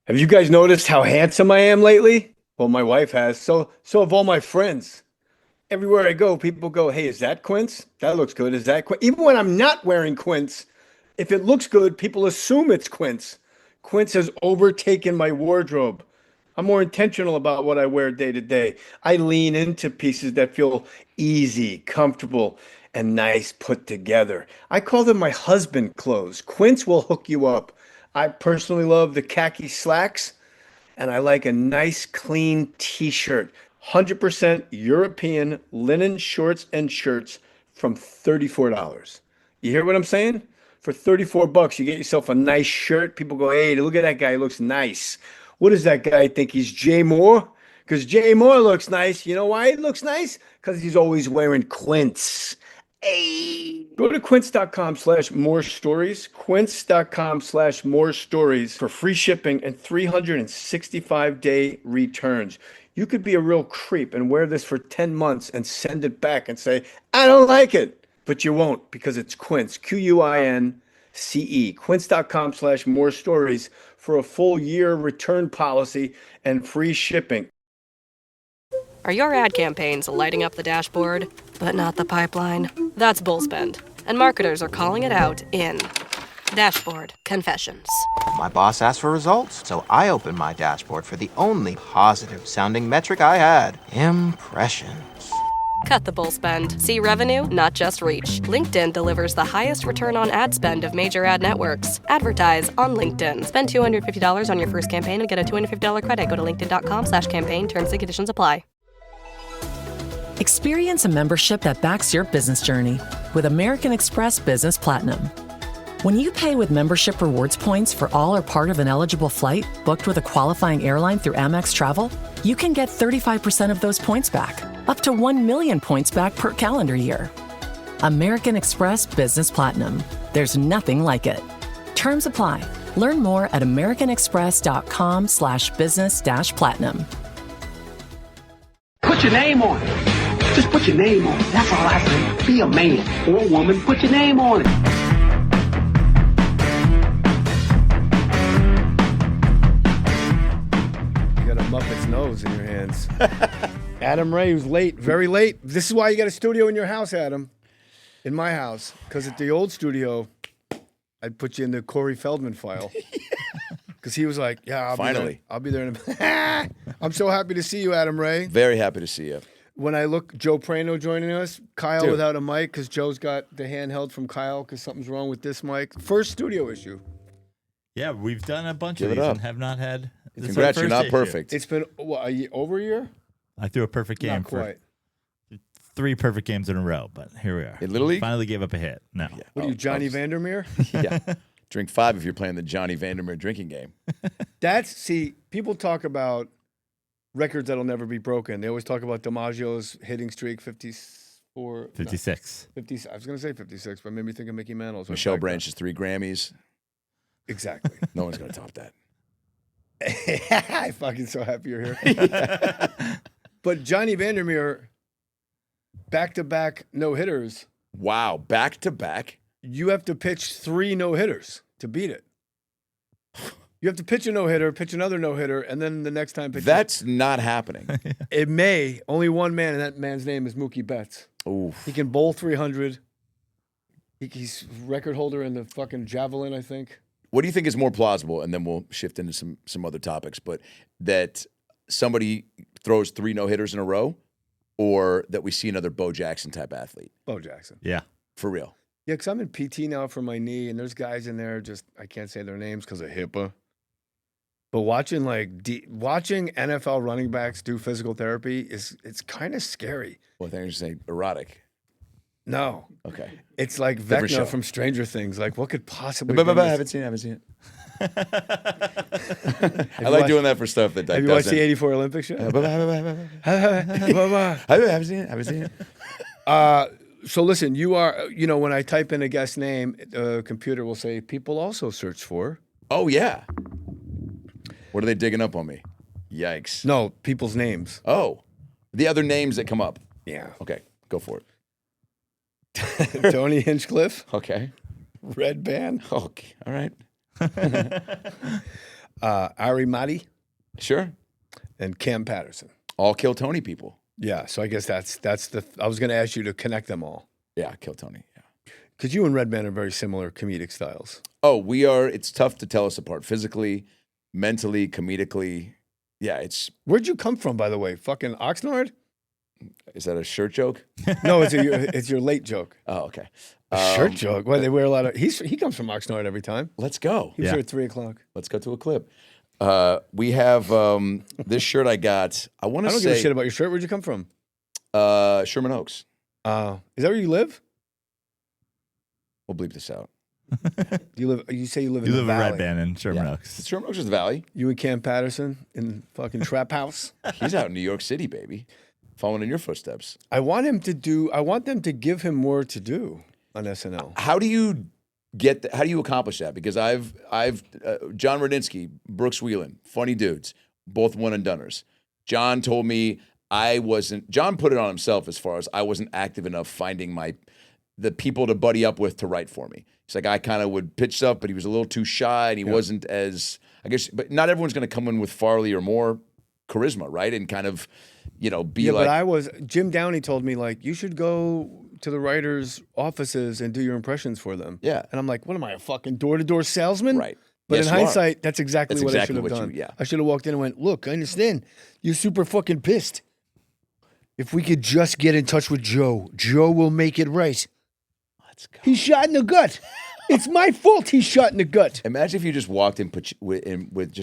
Have you guys noticed how handsome I am lately? Well, my wife has. So have all my friends. Everywhere I go, people go, "Hey, is that Quince? That looks good. Is that Quince?" Even when I'm not wearing Quince, if it looks good, people assume it's Quince. Quince has overtaken my wardrobe. I'm more intentional about what I wear day to day. I lean into pieces that feel easy, comfortable, and nice put together. I call them my husband clothes. Quince will hook you up. I personally love the khaki slacks, and I like a nice clean t-shirt. 100% European linen shorts and shirts from $34. You hear what I'm saying? For 34 bucks, you get yourself a nice shirt. People go, "Hey, look at that guy. He looks nice." What does that guy think? He's Jay Mohr? Because Jay Mohr looks nice. You know why he looks nice? Because he's always wearing Quince. Hey. Go to quince.com/more stories, quince.com/more stories for free shipping and 365-day returns. You could be a real creep and wear this for 10 months and send it back and say, "I don't like it." But you won't because it's Quince, Quince, quince.com/more stories for a full year return policy and free shipping. Are your ad campaigns lighting up the dashboard, but not the pipeline? That's bullspend, and marketers are calling it out in Dashboard Confessions. My boss asked for results, so I opened my dashboard for the only positive sounding metric I had: impressions. Cut the bullspend. See revenue, not just reach. LinkedIn delivers the highest return on ad spend of major ad networks. Advertise on LinkedIn. Spend $250 on your first campaign and get a $250 credit. Go to linkedin.com/campaign. Terms and conditions apply. Experience a membership that backs your business journey with American Express Business Platinum. When you pay with membership rewards points for all or part of an eligible flight booked with a qualifying airline through Amex Travel, you can get 35% of those points back, up to 1 million points back per calendar year. American Express Business Platinum. There's nothing like it. Terms apply. Learn more at americanexpress.com/business-platinum. Put your name on it. Just put your name on it. That's all I say. Be a man or a woman. Put your name on it. You got a Muppet's nose in your hands. Adam Ray, who's late, very late. This is why you got a studio in your house, Adam. In my house. Because at the old studio, I'd put you in the Corey Feldman file. Because he was like, "Yeah, Finally. I'll be there. I'm so happy to see you, Adam Ray. Very happy to see you. When I look, Joe Prano joining us, Kyle Dude. without a mic because Joe's got the handheld from Kyle because something's wrong with this mic. First studio issue. Yeah, we've done a bunch Give of it these up. and have not had. this is our Congrats, you're first not issue. perfect. It's been over a year? I threw a perfect game Not for quite. 3 perfect games in a row, but here we are. In Little League? Finally gave up a hit. No. What are you, Johnny Vandermeer? Yeah. Drink 5 if you're playing the Johnny Vandermeer drinking game. People talk about records that'll never be broken. They always talk about DiMaggio's hitting streak, 54. 56. 50, I was going to say 56, but made me think of Mickey Mantle's. Michelle Branch's 3 Grammys. Exactly. No one's going to top that. I'm fucking so happy you're here. But Johnny Vandermeer, back-to-back no-hitters. Wow. Back to back. You have to pitch 3 no-hitters to beat it. You have to pitch a no-hitter, pitch another no-hitter, and then the next time pitch. That's not happening. It may. Only one man, and that man's name is Mookie Betts. Oof. He can bowl 300. He's record holder in the fucking javelin, I think. What do you think is more plausible? And then we'll shift into some other topics. But that somebody throws 3 no-hitters in a row, or that we see another Bo Jackson type athlete? Bo Jackson. Yeah. For real. Yeah, because I'm in PT now for my knee, and there's guys in there, I can't say their names because of HIPAA. But watching NFL running backs do physical therapy it's kind of scary. Well, I think I was saying erotic. No. Okay. It's like Different show. Vecna from Stranger Things. Like, what could possibly But be I this? haven't seen it. I like doing that for stuff that Have you watched doesn't. the 84 Olympics show? I haven't seen it. So listen, you are, when I type in a guest name, the computer will say, people also search for. Oh, yeah. What are they digging up on me? Yikes. No, people's names. Oh, the other names that come up. Yeah. Okay, go for it. Tony Hinchcliffe, Okay. Red Band. Okay. All right. Ari Mati Sure. and Cam Patterson. All Kill Tony people. Yeah, so I guess that's the. I was going to ask you to connect them all Yeah, Kill Tony. Yeah. because you and Redman are very similar comedic styles. Oh, we are. It's tough to tell us apart physically, mentally, comedically. Yeah, Where'd you come from, by the way? Fucking Oxnard? is that a shirt joke? No, it's your late joke. Oh, okay. Shirt joke. Well, they wear a lot of. He comes from Oxnard every time. Let's go. He was Yeah. here at 3:00. Let's go to a clip. We have this shirt I got. I want I to don't say give a shit about your shirt. Where'd you come from? Sherman Oaks. Is that where you live? We'll bleep this out. You say you live in You the live in valley. Red Band in Sherman Oaks. Sherman Oaks is the Valley. You and Cam Patterson in fucking Trap House. He's out in New York City, baby, following in your footsteps. I want them to give him more to do on SNL. How do you how do you accomplish that? Because I've John Radinsky, Brooks Wheelan, funny dudes, both one and doners. John told me John put it on himself as far as I wasn't active enough finding the people to buddy up with to write for me. He's like, I kind of would pitch stuff, but he was a little too shy and he wasn't as, I guess, but not everyone's going to come in with Farley or more charisma, right? And kind of, be like. But Jim Downey told me, like, you should go to the writers' offices and do your impressions for them. Yeah. And I'm like, what am I, a fucking door-to-door salesman? Right. But Yes, in you are. hindsight, that's exactly That's what exactly I should have what done. yeah. I should have walked in and went, look, I understand. You're super fucking pissed. If we could just get in touch with Joe, Joe will make it right. Let's go. He's shot in the gut. It's my fault he's shot in the gut. Imagine if you just walked in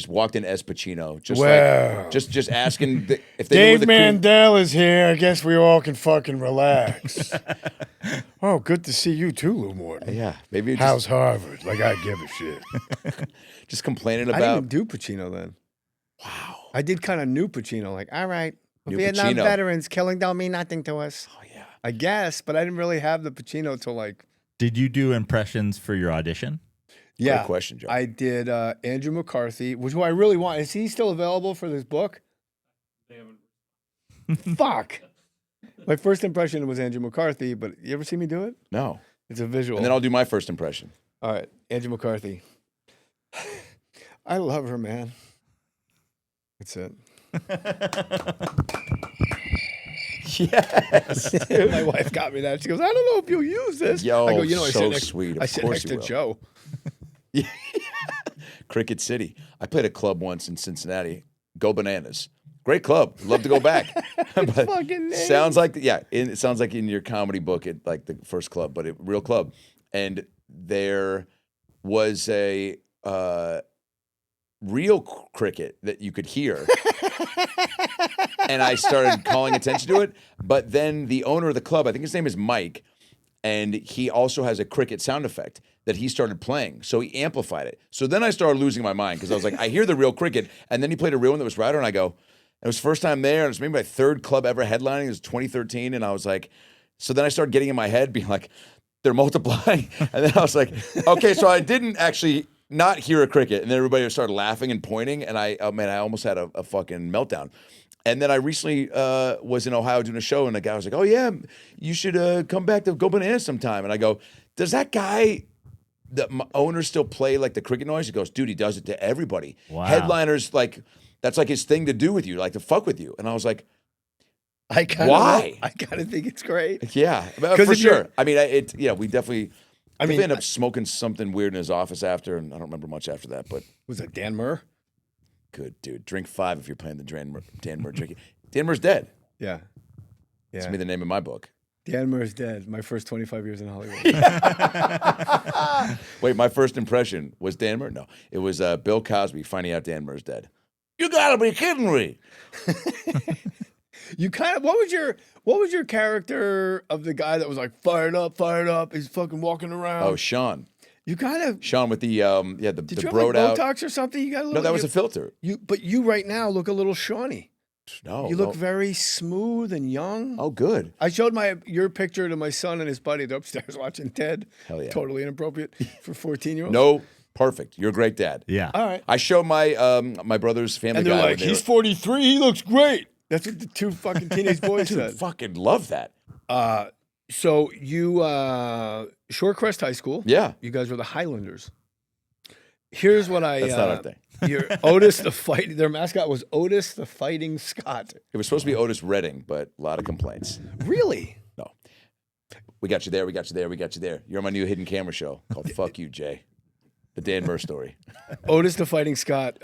walked in as Pacino, just Well. like just asking if they knew where Dave the crew- Mandel is here. I guess we all can fucking relax. Oh, good to see you too, Lou Morton. Yeah, maybe How's Harvard? Like, I give a shit. just complaining I didn't even about. do Pacino then. Wow. I did kind of new Pacino. Like, all right, New Vietnam Pacino. veterans, killing don't mean nothing to us. Oh yeah. I guess, but I didn't really have the Pacino till like. Did you do impressions for your audition? Yeah, Great question, Joe. I did Andrew McCarthy, which who I really want. Is he still available for this book? Fuck. My first impression was Andrew McCarthy, but you ever see me do it? No. It's a visual. And then I'll do my first impression. All right, Andrew McCarthy. I love her, man. That's it. Yes. My wife got me that. She goes, I don't know if you'll use this. Yo, I go, you know, I so sit next, sweet. Of I sit course next you to will. Joe. Cricket City. I played a club once in Cincinnati. Go Bananas. Great club. Love to go back. But fucking name. sounds like it sounds like in your comedy book, like the first club, but real club. And there was a real cricket that you could hear. And I started calling attention to it. But then the owner of the club, I think his name is Mike, and he also has a cricket sound effect that he started playing. So he amplified it. So then I started losing my mind because I was like, I hear the real cricket. And then he played a real one that was louder, and I go, it was first time there, and it was maybe my third club ever headlining. It was 2013, and I was like, so then I started getting in my head, being like, they're multiplying. And then I was like, okay, so I didn't actually not hear a cricket. And then everybody started laughing and pointing, and I almost had a fucking meltdown. And then I recently was in Ohio doing a show, and the guy was like, oh, yeah, you should come back to Go Bananas sometime. And I go, does that guy, the owner, still play like the cricket noise? He goes, dude, he does it to everybody. Wow. Headliners, like, that's like his thing to do with you, like to fuck with you. And I was like, Why? I kind of think it's great. yeah, for sure. I mean, we definitely. I mean, ended up smoking something weird in his office after, and I don't remember much after that. But Was it Dan Mohr? good dude, drink 5 if you're playing the Dan Mohr drinking. Dan Mohr's dead. Yeah. That's me the name of my book. Dan Mohr's dead. My first 25 years in Hollywood. Wait, my first impression was Dan Mohr? No, it was Bill Cosby finding out Dan Mohr's dead. You gotta be kidding me! You kind of what was your character of the guy that was like fired up? He's fucking walking around. Oh, Sean. You kind of Sean with the did the you have broed like out. Botox or something? You got a little. No, that was a filter. But you right now look a little Shawnee. No, You look very smooth and young. Oh, good. I showed your picture to my son and his buddy. They're upstairs watching Ted. Hell yeah. Totally inappropriate for 14-year-olds. No, perfect. You're a great dad. Yeah. All right. I showed my my brother's family And they're guy. like, when they he's 43. He looks great. That's what the two fucking teenage boys Dude, said. fucking love that. So you, Shorecrest High School. Yeah. You guys were the Highlanders. Here's what I. That's not our thing. Your Otis the fight. Their mascot was Otis the Fighting Scot. It was supposed to be Otis Redding, but a lot of complaints. Really? No. We got you there. We got you there. We got you there. You're on my new hidden camera show called Fuck You, Jay. The Dan Mohr story. Otis the Fighting Scot.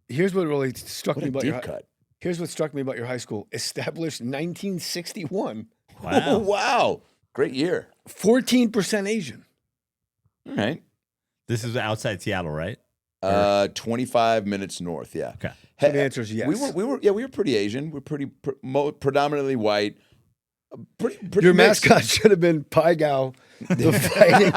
Here's what really struck What me a about deep your. cut. Here's what struck me about your high school. Established 1961. Oh, wow. Great year. 14% Asian. All right. This is outside Seattle, right? 25 minutes north. Yeah. Okay. So the answer is yes. We were pretty Asian. We're pretty predominantly white. Pretty Your mixed. mascot should have been Pai Gow, the fighting.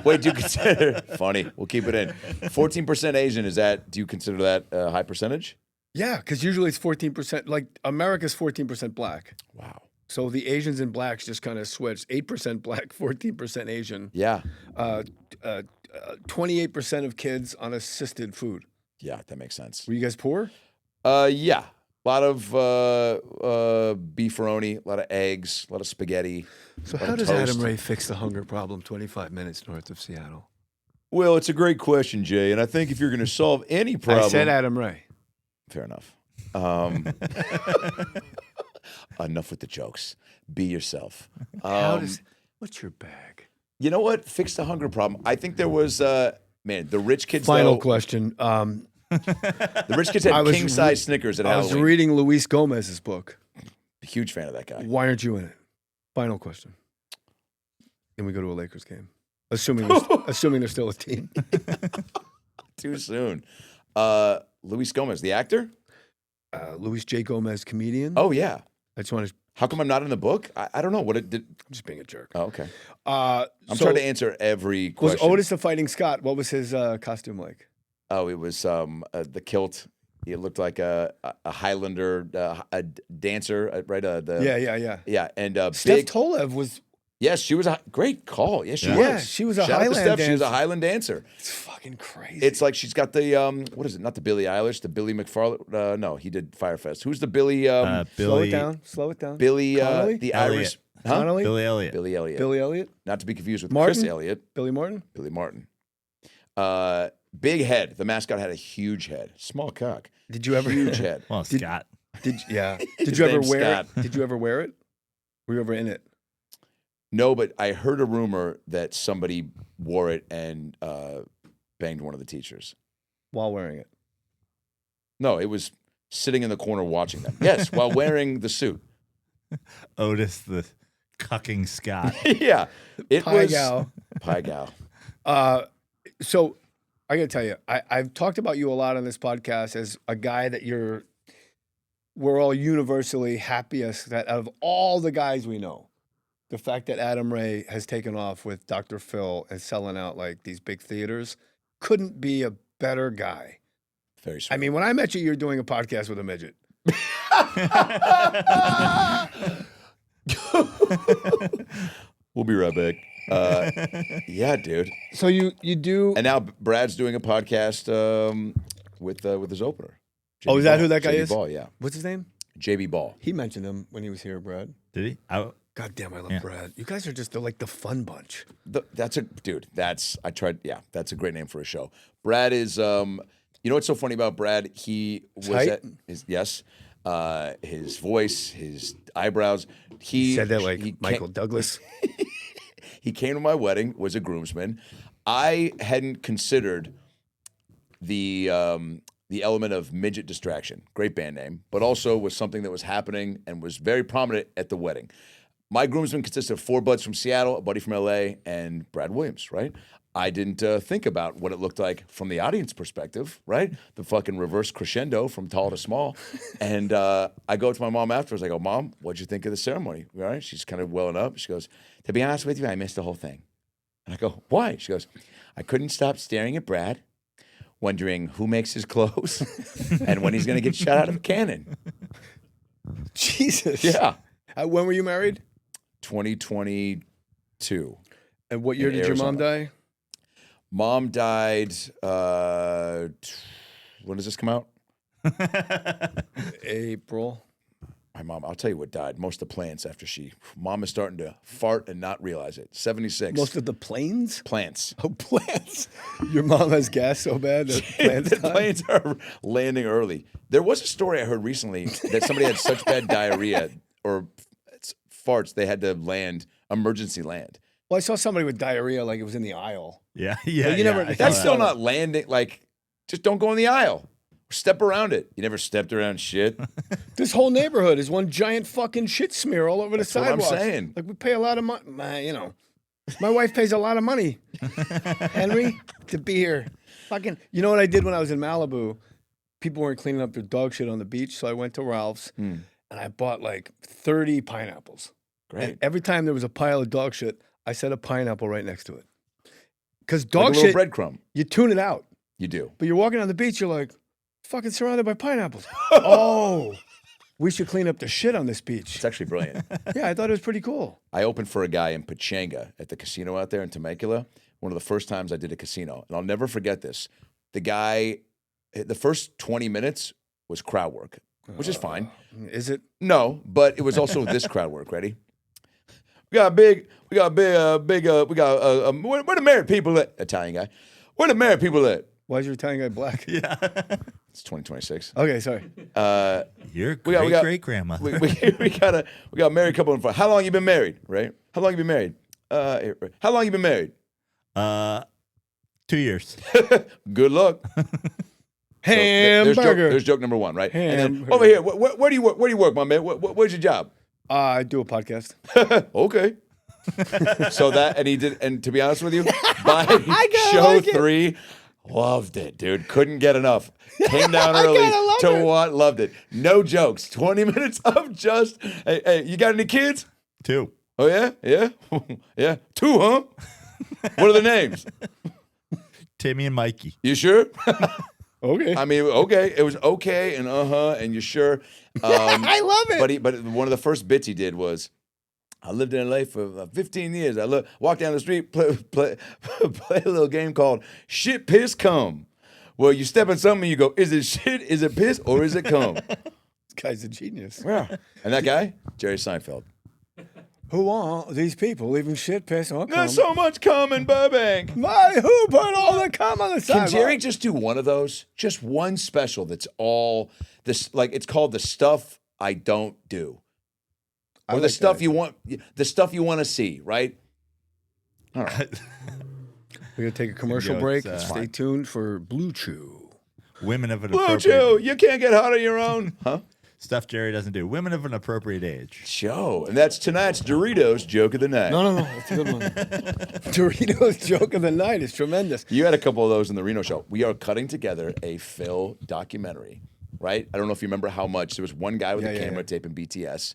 Wait, do you consider funny? We'll keep it in. 14% Asian. Is that? Do you consider that a high percentage? Yeah, because usually it's 14%. Like America's 14% black. Wow. So the Asians and blacks just kind of switched. 8% black, 14% Asian. Yeah. 28% of kids on assisted food. Yeah, that makes sense. Were you guys poor? Yeah. A lot of beefaroni, a lot of eggs, a lot of spaghetti. So a lot how of does toast. Adam Ray fix the hunger problem 25 minutes north of Seattle? Well, it's a great question, Jay. And I think if you're going to solve any problem, I said Adam Ray. fair enough. Enough with the jokes. Be yourself. What's your bag? You know what? Fix the hunger problem. I think there was, the rich kids. Final though, question. The rich kids had king size Snickers at I was Halloween. reading Luis Gomez's book. Huge fan of that guy. Why aren't you in it? Final question. Can we go to a Lakers game? Assuming they're still a team. Too soon. Luis Gomez, the actor? Luis J. Gomez, comedian. Oh, yeah. I just want to. How come I'm not in the book? I don't know. What it did. I'm just being a jerk. Oh, okay. I'm I'm trying to answer every question. Was Otis the Fighting Scot? What was his costume like? Oh, it was the kilt. It looked like a Highlander, a dancer, right? Yeah. Yeah, and Steph big. Tolev was. Yes, she was a great call. Yes, she was. Yeah, she was a Shout out to Highland Steph. She was a dancer. Highland dancer. It's fucking crazy. It's like she's got the what is it? Not the Billie Eilish, the Billy McFarlane. No, he did Firefest. Who's the Billy? Billy, Slow it down. Billy, Connolly? the Elliot. Irish. Huh? Connolly? Billy Elliot. Billy Elliot. Billy Elliot? Not to be confused with Martin? Chris Elliott. Billy Martin? Billy Martin. Big head. The mascot had a huge head. Small cock. Did you ever Huge head. Well, Scott. Did His you ever name's wear Scott. it? Did you ever wear it? Were you ever in it? No, but I heard a rumor that somebody wore it and banged one of the teachers. While wearing it. No, it was sitting in the corner watching them. Yes, while wearing the suit. Otis the cucking Scott. Yeah. It Pai was Gow. Pai Gow. So I gotta tell you, I've talked about you a lot on this podcast as a guy that we're all universally happiest that out of all the guys we know, the fact that Adam Ray has taken off with Dr. Phil and selling out like these big theaters couldn't be a better guy. Very sweet. I mean, when I met you, you're doing a podcast with a midget. We'll be right back. Yeah, dude. So you do. And now Brad's doing a podcast with his opener. Oh, is that who that guy JB is? Ball, yeah. What's his name? JB Ball. He mentioned him when he was here, Brad. Did he? God damn, I love Yeah. Brad. You guys are just like the fun bunch. That's a great name for a show. Brad is you know what's so funny about Brad? He was Tight? at his voice, his eyebrows. He Said that like he Michael Douglas. He came to my wedding, was a groomsman. I hadn't considered the element of midget distraction, great band name, but also was something that was happening and was very prominent at the wedding. My groomsmen consisted of 4 buds from Seattle, a buddy from LA, and Brad Williams, right? I didn't think about what it looked like from the audience perspective, right? The fucking reverse crescendo from tall to small. And I go to my mom afterwards. I go, Mom, what'd you think of the ceremony? All right? She's kind of welling up. She goes, to be honest with you, I missed the whole thing. And I go, why? She goes, I couldn't stop staring at Brad, wondering who makes his clothes and when he's going to get shot out of a cannon. Jesus. Yeah. When were you married? 2022. And what year In did your mom Arizona. die? Mom died, when does this come out? April. My mom, I'll tell you what died. Most of the plants after Mom is starting to fart and not realize it. 76. Most of the planes? Plants. Oh, plants. Your mom has gas so bad that plants The die? planes are landing early. There was a story I heard recently that somebody had such bad diarrhea or farts, they had to emergency land. Well, I saw somebody with diarrhea like it was in the aisle. Yeah. That's still not landing. Like, just don't go in the aisle. Step around it. You never stepped around shit. This whole neighborhood is one giant fucking shit smear all over the sidewalks. What I'm saying. Like, we pay a lot of money. My wife pays a lot of money, Henry, to be here. Fucking, you know what I did when I was in Malibu? People weren't cleaning up their dog shit on the beach, so I went to Ralph's and I bought like 30 pineapples. Great. And every time there was a pile of dog shit, I set a pineapple right next to it. Because Like dog a little shit, breadcrumb. you tune it out. You do. But you're walking on the beach, you're like, fucking surrounded by pineapples. Oh, we should clean up the shit on this beach. It's actually brilliant. Yeah, I thought it was pretty cool. I opened for a guy in Pachanga at the casino out there in Temecula. One of the first times I did a casino. And I'll never forget this. The guy, the first 20 minutes was crowd work, which is fine. Is it? No, but it was also this crowd work. Ready? Where the married people at? Italian guy. Where the married people at? Why is your Italian guy black? Yeah. It's 2026. Okay, sorry. Your we got- great grandmother. We got a married couple in front. How long you been married? Right? How long you been married? How long you been married? 2 years. Good luck. Hamburger. There's joke number one, right? And then Hamburger. over here, where do you work? Where do you work, my man? Where's your job? I do a podcast. Okay. So that, and he did, and to be honest with you, by gotta show like it. 3, loved it, dude. Couldn't get enough. Came down early gotta love to it. what? Loved it. No jokes. 20 minutes of just, hey, you got any kids? 2. Oh, yeah? Yeah? Yeah. 2, huh? What are the names? Timmy and Mikey. You sure? Okay. I mean, okay. It was okay and and you sure? I love it. But one of the first bits he did was, I lived in LA for 15 years. I walk down the street, play a little game called Shit, Piss, Cum. Well, you step in something and you go, is it shit, is it piss, or is it cum? This guy's a genius. Yeah. And that guy, Jerry Seinfeld. Who are these people leaving shit, piss, or cum? There's so much cum in Burbank. Who put all the cum on the Can sidewalk? Jerry just do one of those? Just one special that's all this, like it's called The Stuff I Don't Do. Or the stuff you want to see, right? All right. We're going to take a commercial Yo, break. it's, Stay tuned for Blue Chew. Women of an Blue appropriate Chew, you can't get hot on your own. Huh? stuff Jerry doesn't do. Women of an appropriate age. Show. And that's tonight's Doritos Joke of the Night. No. It's a good one. Doritos Joke of the Night is tremendous. You had a couple of those in the Reno show. We are cutting together a Phil documentary, right? I don't know if you remember how much. There was one guy with a camera taping BTS.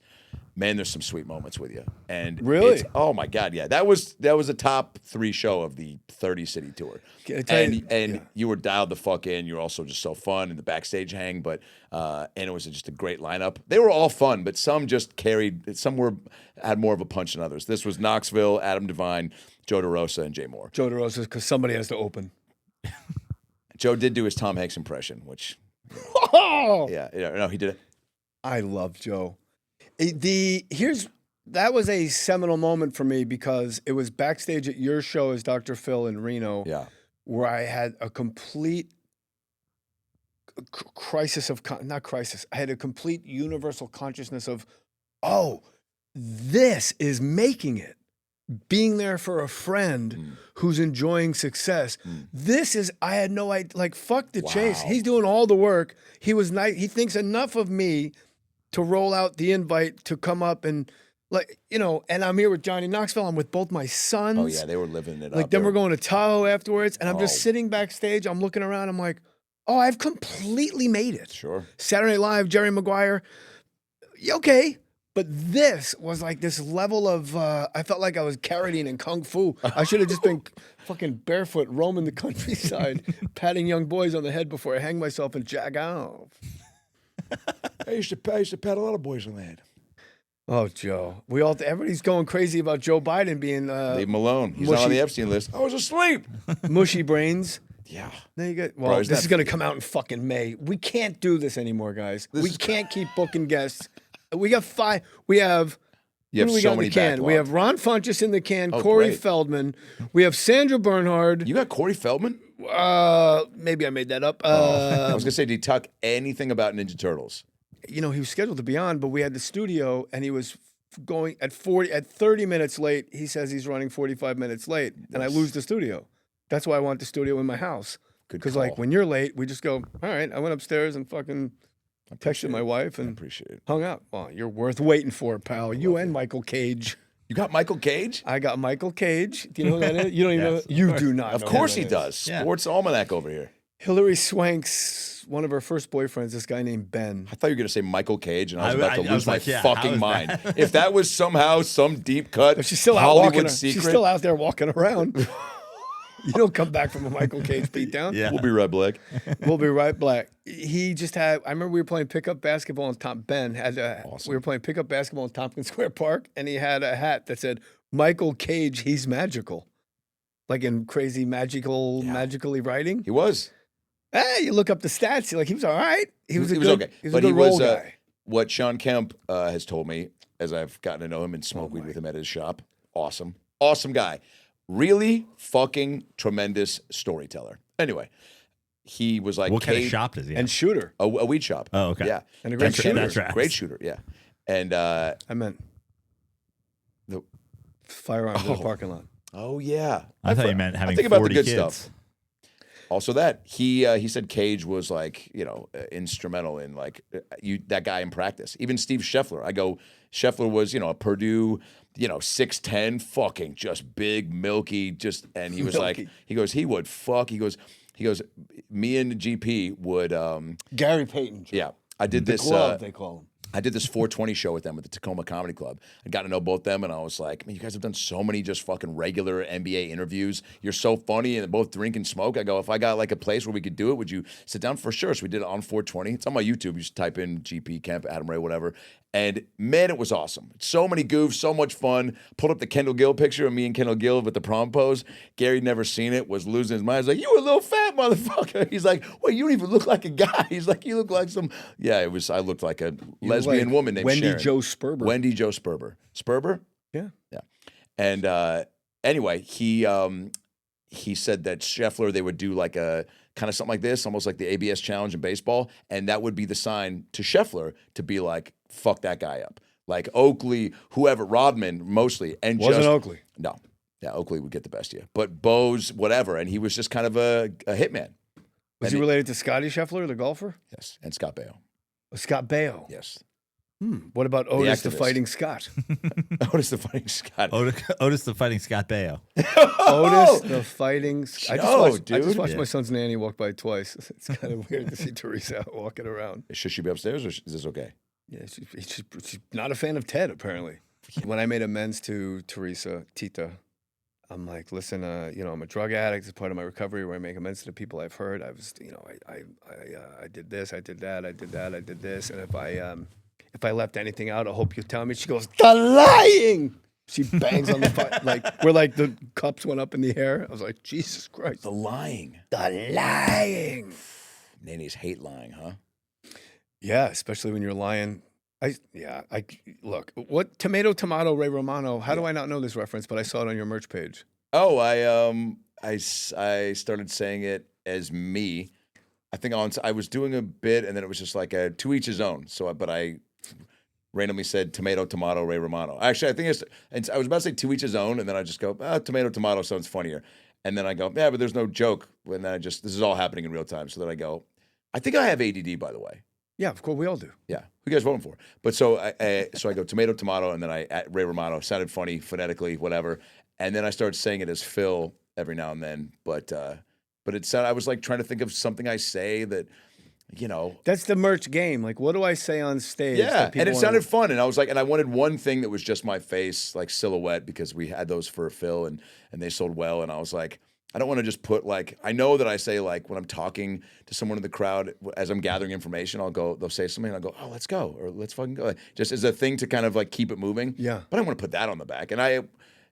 Man, there's some sweet moments with you. And really? Oh my God, yeah. That was a top 3 show of the 30 city tour. And you were dialed the fuck in. You were also just so fun in the backstage hang, but and it was just a great lineup. They were all fun, but some just carried. Some had more of a punch than others. This was Knoxville, Adam Devine, Joe DeRosa, and Jay Mohr. Joe DeRosa, because somebody has to open. Joe did do his Tom Hanks impression, which no, he did it. I love Joe. That was a seminal moment for me because it was backstage at your show as Dr. Phil in Reno. Yeah. Where I had a complete I had a complete universal consciousness of, oh, this is making it. Being there for a friend who's enjoying success. I had no idea, like, fuck the chase. He's doing all the work. He was nice. He thinks enough of me to roll out the invite to come up and, and I'm here with Johnny Knoxville. I'm with both my sons. Oh, yeah, they were living it up. Like, then we're going to Tahoe afterwards, and I'm just sitting backstage. I'm looking around. I'm like, oh, I've completely made it. Sure. Saturday Night Live, Jerry Maguire. Okay. But this was like this level of, I felt like I was carroting in Kung Fu. I should have just been fucking barefoot roaming the countryside, patting young boys on the head before I hang myself and jag off. I used to pat a lot of boys on the head. Oh, Joe. Everybody's going crazy about Joe Biden being Leave him alone. He's not on the Epstein list. I was asleep. Mushy brains. Yeah. Then you get, Bro, this is going to come out in fucking May. We can't do this anymore, guys. We can't keep booking guests We got 5. We have. You have who do we so got in many the can? We backlogged. have Ron Funches in the can. Oh, Corey great. Feldman. We have Sandra Bernhard. You got Corey Feldman? Maybe I made that up. I was gonna say, did he talk anything about Ninja Turtles? He was scheduled to be on, but we had the studio, and he was going at 30 minutes late. He says he's running 45 minutes late, and I lose the studio. That's why I want the studio in my house. Good Because call. like when you're late, we just go, all right. I went upstairs and fucking texted my wife and Appreciate it. hung out. Well, you're worth waiting for, pal. You and Michael Cage. You got Michael Cage? I got Michael Cage. Do you know who that is? You don't even know. You do not. Of know course who he that is. does. Yeah. Sports Almanac over here. Hillary Swank's one of her first boyfriends. This guy named Ben. I thought you were gonna say Michael Cage, and I was I- about to I lose was my like, yeah, how fucking is mind. that? If that was somehow some deep cut But she's still out Hollywood walking. secret, She's still out there walking around. You don't come back from a Michael Cage beatdown. Yeah. we'll be right back. We'll be right back. He just had. I remember we were playing pickup basketball in Ben had. We were playing pickup basketball in Tompkins Square Park, and he had a hat that said Michael Cage. He's magical, like in crazy magically writing. He was. Hey, you look up the stats. You're like, he was all right. He was okay. He was But a he good role was guy. what Sean Kemp has told me as I've gotten to know him and smoke weed with him at his shop. Awesome guy. Really fucking tremendous storyteller. Anyway, he was like, What kind of Cage- shop does he have? And shooter. A weed shop. Oh, okay. Yeah, And a great That's- shooter. that's right. Great shooter. Yeah, and I meant the- firearms in the parking lot. oh yeah, I thought you meant having think about the 40 good kids. stuff. Also, that he said Cage was like instrumental in like that guy in practice. Even Steve Scheffler. I go, Scheffler was a Purdue 6'10", fucking just big, milky, and he was like he would fuck. He goes me and the GP would Gary Payton. yeah. I did The this. glove, they call him. I did this 420 show with them at the Tacoma Comedy Club. I got to know both them, and I was like, man, you guys have done so many just fucking regular NBA interviews. You're so funny, and they both drink and smoke. I go, if I got like a place where we could do it, would you sit down? For sure. So we did it on 420. It's on my YouTube. You just type in GP, Kemp, Adam Ray, whatever. And man, it was awesome. So many goofs, so much fun. Pulled up the Kendall Gill picture of me and Kendall Gill with the prom pose. Gary never seen it, was losing his mind. He's like, you a little fat motherfucker. He's like, wait, you don't even look like a guy. He's like, you look like some, yeah, it was, I looked like a lesbian like woman named Wendy Sharon. Jo Sperber. Wendy Jo Sperber. Sperber? Yeah. Yeah. And anyway, he said that Scheffler, they would do like a kind of something like this, almost like the ABS challenge in baseball. And that would be the sign to Scheffler to be like, fuck that guy up. Like Oakley, whoever, Rodman mostly. And Wasn't just, Oakley. No. Yeah, Oakley would get the best of you. But Bose, whatever. And he was just kind of a hitman. Was And he related to Scotty Scheffler, the golfer? Yes. And Scott Baio. Scott Baio. Yes. What about Otis the activist. Fighting Scott? Otis the Fighting Scott. Otis the Fighting Scott Baio. Otis the Fighting Scott. I just dude. watched Yeah. my son's nanny walk by twice. It's kind of weird to see Teresa out walking around. Should she be upstairs or is this okay? Yeah, she's not a fan of Ted, apparently. When I made amends to Teresa, Tita, I'm like, listen, I'm a drug addict. It's part of my recovery where I make amends to the people I've hurt. I was, I did this, I did that, I did that, I did this. And if I left anything out, I hope you tell me. She goes, the lying. She bangs on the where like the cups went up in the air. I was like, Jesus Christ. The lying. The lying. Nannies hate lying, huh? Yeah, especially when you're lying. Look, what Tomato Ray Romano, how do I not know this reference, but I saw it on your merch page. Oh, I started saying it as me. I think I was doing a bit, and then it was just like a to each his own. But I randomly said Tomato Ray Romano. Actually, I think I was about to say to each his own, and then I just go, tomato sounds funnier. And then I go, yeah, but there's no joke. And then this is all happening in real time. So then I go, I think I have ADD, by the way. Yeah, of course, we all do. Yeah, who you guys voting for? But so I go tomato, and then I at Ray Romano. Sounded funny phonetically, whatever. And then I started saying it as Phil every now and then. But it sounded, I was like trying to think of something I say that, That's the merch game. Like, what do I say on stage? yeah, that people and it wanna- sounded fun. And I was like, and I wanted one thing that was just my face, like silhouette, because we had those for Phil, and they sold well. And I was like, I don't want to just put I know that I say when I'm talking to someone in the crowd, as I'm gathering information, they'll say something, and I'll go, oh, let's go, or let's fucking go. Just as a thing to kind of keep it moving. Yeah. But I don't want to put that on the back. And I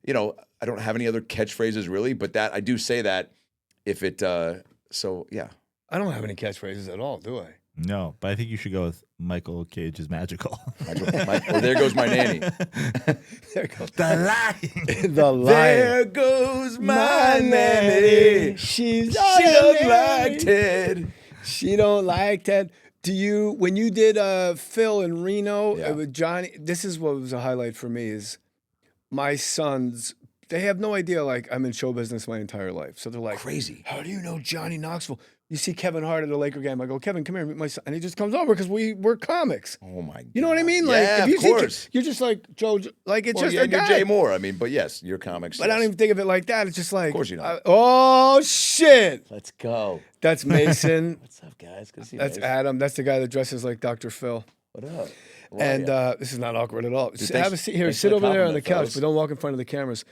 don't have any other catchphrases really, but that I do say that if it, so yeah. I don't have any catchphrases at all, do I? No, but I think you should go with Michael Cage's Magical. Or There Goes My Nanny. There goes The Lion. the line. There goes my nanny. She She don't like Ted. Ted. She don't like Ted. Do you, when you did Phil in Reno Yeah. with Johnny, this is what was a highlight for me is my sons, they have no idea, like, I'm in show business my entire life. So they're like, Crazy. how do you know Johnny Knoxville? You see Kevin Hart at a Laker game. I go, Kevin, come here, meet my son. And he just comes over because we're comics. Oh my God. You know what I mean? Like, Yeah, if you of see, course. you're just like, Joe, like, it's Well, just yeah, a and you're guy. Jay Mohr. I mean, but yes, you're comics. But I don't even think of it like that. It's just like, of course you don't. Oh, shit. Let's go. That's Mason. What's up, guys? Good to see you. That's guys. Adam. That's the guy that dresses like Dr. Phil. What up? And this is not awkward at all. thanks- Have a seat here. thanks Sit for the over there on the compliment, couch, fellas. but don't walk in front of the cameras.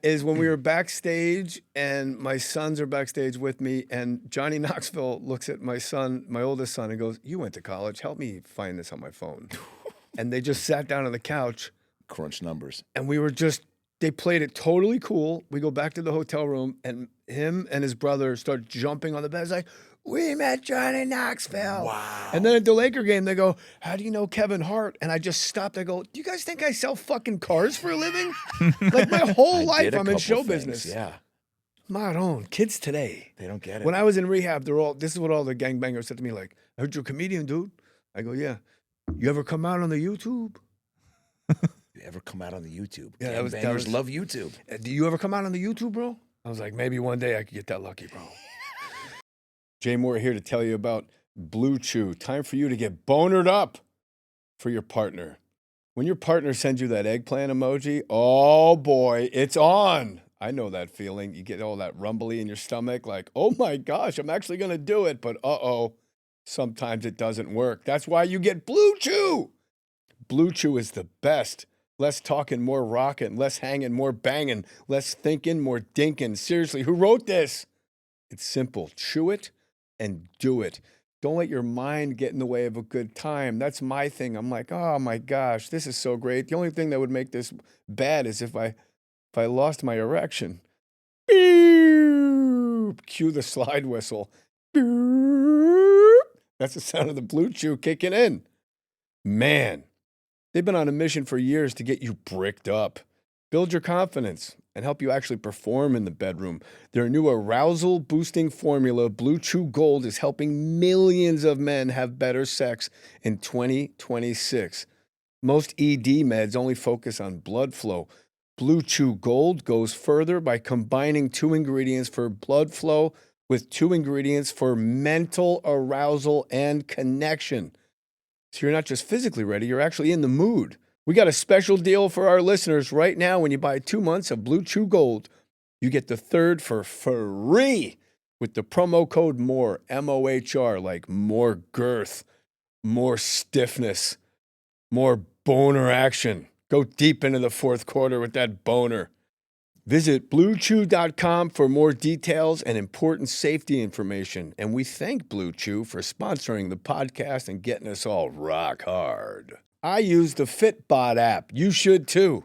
Is when we were backstage, and my sons are backstage with me, and Johnny Knoxville looks at my son, my oldest son, and goes, "You went to college. Help me find this on my phone." And they just sat down on the couch, crunch numbers. and we were just. They played it totally cool. We go back to the hotel room, and him and his brother start jumping on the bed. It's like, we met Johnny Knoxville. Wow. And then at the Laker game, they go, how do you know Kevin Hart? And I just stopped. I go, do you guys think I sell fucking cars for a living? Like my whole life, did a I'm in couple show things, business. Yeah, Maron, kids today. they don't get it. When I was in rehab, this is what all the gangbangers said to me, like, I heard you're a comedian, dude. I go, yeah. You ever come out on the YouTube? You ever come out on the YouTube? Yeah, that Gangbangers was- love YouTube. Do you ever come out on the YouTube, bro? I was like, maybe one day I could get that lucky, bro. Jay Mohr here to tell you about Blue Chew. Time for you to get bonered up for your partner. When your partner sends you that eggplant emoji, oh boy, it's on. I know that feeling. You get all that rumbly in your stomach, like, oh my gosh, I'm actually going to do it. But sometimes it doesn't work. That's why you get Blue Chew. Blue Chew is the best. Less talking, more rocking, less hanging, more banging, less thinking, more dinking. Seriously, who wrote this? It's simple. Chew it and do it. Don't let your mind get in the way of a good time. That's my thing. I'm like, oh my gosh, this is so great. The only thing that would make this bad is if I lost my erection. Beep. Cue the slide whistle. Beep. That's the sound of the Blue Chew kicking in. Man. They've been on a mission for years to get you bricked up, build your confidence, and help you actually perform in the bedroom. Their new arousal-boosting formula, Blue Chew Gold, is helping millions of men have better sex in 2026. Most ED meds only focus on blood flow. Blue Chew Gold goes further by combining 2 ingredients for blood flow with 2 ingredients for mental arousal and connection. So you're not just physically ready, you're actually in the mood. We got a special deal for our listeners right now. When you buy 2 months of Blue Chew Gold, you get the 3rd for free with the promo code MOHR, M-O-H-R, like more girth, more stiffness, more boner action. Go deep into the 4th quarter with that boner. Visit BlueChew.com for more details and important safety information. And we thank Blue Chew for sponsoring the podcast and getting us all rock hard. I use the Fitbod app. You should too.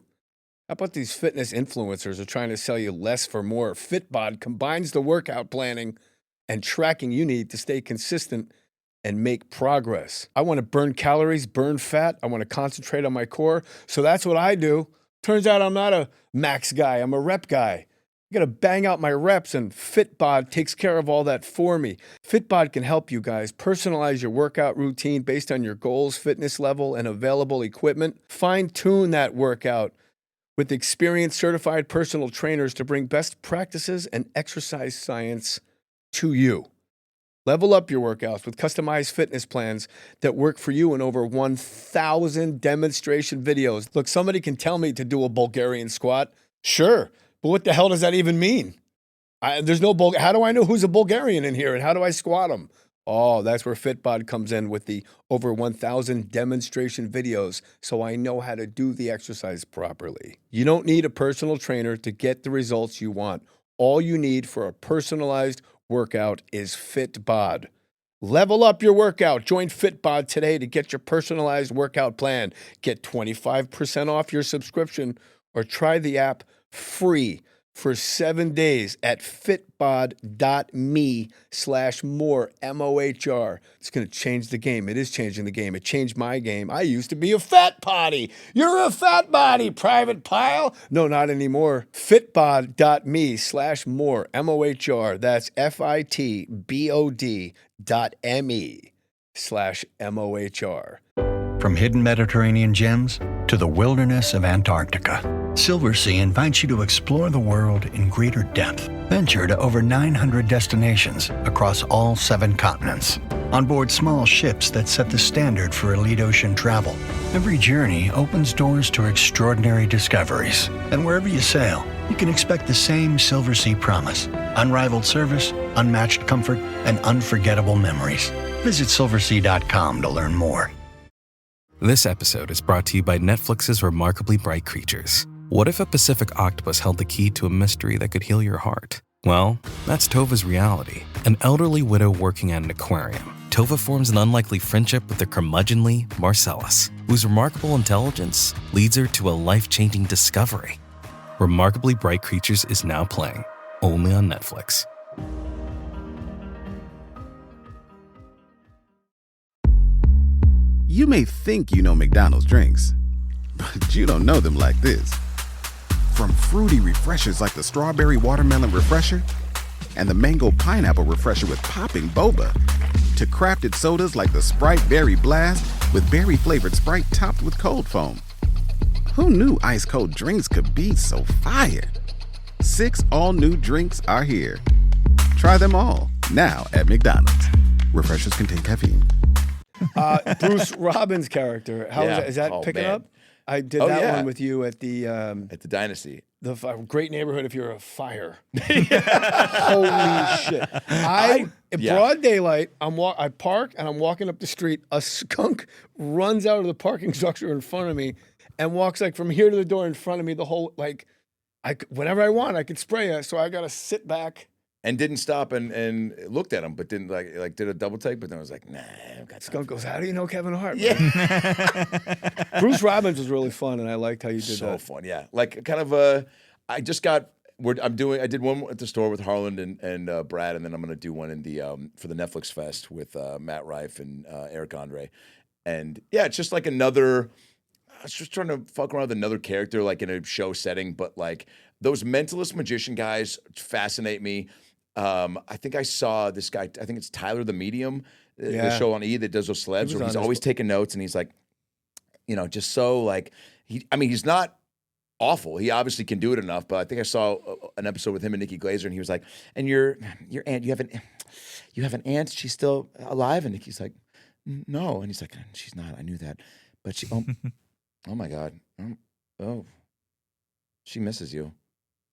How about these fitness influencers are trying to sell you less for more? Fitbod combines the workout planning and tracking you need to stay consistent and make progress. I want to burn calories, burn fat. I want to concentrate on my core. So that's what I do. Turns out I'm not a max guy. I'm a rep guy. I got to bang out my reps, and Fitbod takes care of all that for me. Fitbod can help you guys personalize your workout routine based on your goals, fitness level, and available equipment. Fine-tune that workout with experienced certified personal trainers to bring best practices and exercise science to you. Level up your workouts with customized fitness plans that work for you in over 1,000 demonstration videos. Look, somebody can tell me to do a Bulgarian squat. Sure, but what the hell does that even mean? There's no how do I know who's a Bulgarian in here, and how do I squat them? Oh, that's where Fitbod comes in with the over 1,000 demonstration videos, so I know how to do the exercise properly. You don't need a personal trainer to get the results you want. All you need for a personalized workout is Fitbod. Level up your workout. Join Fitbod today to get your personalized workout plan. Get 25% off your subscription or try the app free for 7 days at fitbod.me/more, MOHR. It's going to change the game. It is changing the game. It changed my game. I used to be a fat potty. You're a fat body, private pile. No, not anymore. Fitbod.me/more, MOHR. That's FITBOD.me/MOHR. From hidden Mediterranean gems to the wilderness of Antarctica, Silversea invites you to explore the world in greater depth. Venture to over 900 destinations across all 7 continents. On board small ships that set the standard for elite ocean travel, every journey opens doors to extraordinary discoveries. And wherever you sail, you can expect the same Silversea promise: unrivaled service, unmatched comfort, and unforgettable memories. Visit silversea.com to learn more. This episode is brought to you by Netflix's Remarkably Bright Creatures. What if a Pacific octopus held the key to a mystery that could heal your heart? Well, that's Tova's reality. An elderly widow working at an aquarium, Tova forms an unlikely friendship with the curmudgeonly Marcellus, whose remarkable intelligence leads her to a life-changing discovery. Remarkably Bright Creatures is now playing, only on Netflix. You may think you know McDonald's drinks, but you don't know them like this. From fruity refreshers like the Strawberry Watermelon Refresher and the Mango Pineapple Refresher with popping boba, to crafted sodas like the Sprite Berry Blast with berry-flavored Sprite topped with cold foam. Who knew ice-cold drinks could be so fire? 6 all-new drinks are here. Try them all, now at McDonald's. Refreshers contain caffeine. Bruce Robbins' character. How is that? Is that picking up? I did that one with you at the Dynasty. The great neighborhood if you're a fire. Holy shit! Broad daylight. I park and I'm walking up the street. A skunk runs out of the parking structure in front of me and walks like from here to the door in front of me. The whole whenever I want, I could spray it. So I got to sit back. And didn't stop and looked at him, but didn't like did a double take. But then I was like, nah. I've got skunk goes, how do you know Kevin Hart? Yeah. Bruce Robbins was really fun, and I liked how you did that. So fun, yeah. Like kind of I just got. I did one at the store with Harland and Brad, and then I'm gonna do one in the for the Netflix Fest with Matt Rife and Eric Andre, and yeah, it's just like another. I was just trying to fuck around with another character, like in a show setting, but like those mentalist magician guys fascinate me. I think I saw this guy. I think it's Tyler the Medium, the show on E that does those celebs, where he's always taking notes, and he's like, just so like he's not awful. He obviously can do it enough, but I think I saw an episode with him and Nikki Glazer, and he was like, "And your aunt, you have an aunt? She's still alive?" And Nikki's like, "No," and he's like, "She's not. I knew that, but she. Oh my God, she misses you."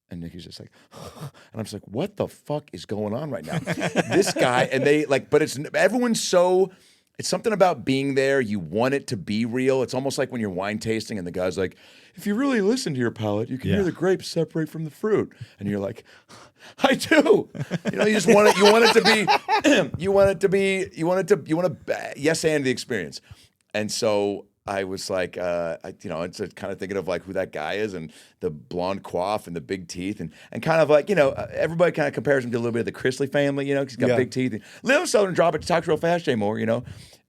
And Nikki's just like, and I'm just like, what the fuck is going on right now? This guy, and they like, but everyone's so, it's something about being there. You want it to be real. It's almost like when you're wine tasting and the guy's like, if you really listen to your palate, you can hear the grapes separate from the fruit. And you're like, I do. You just want it, you want it to be, you want to yes and the experience. And so I was like, it's kind of thinking of like who that guy is and the blonde coif and the big teeth and kind of like, everybody kind of compares him to a little bit of the Chrisley family, because he's got big teeth. And little Southern drop it, talks real fast, Jay Mohr,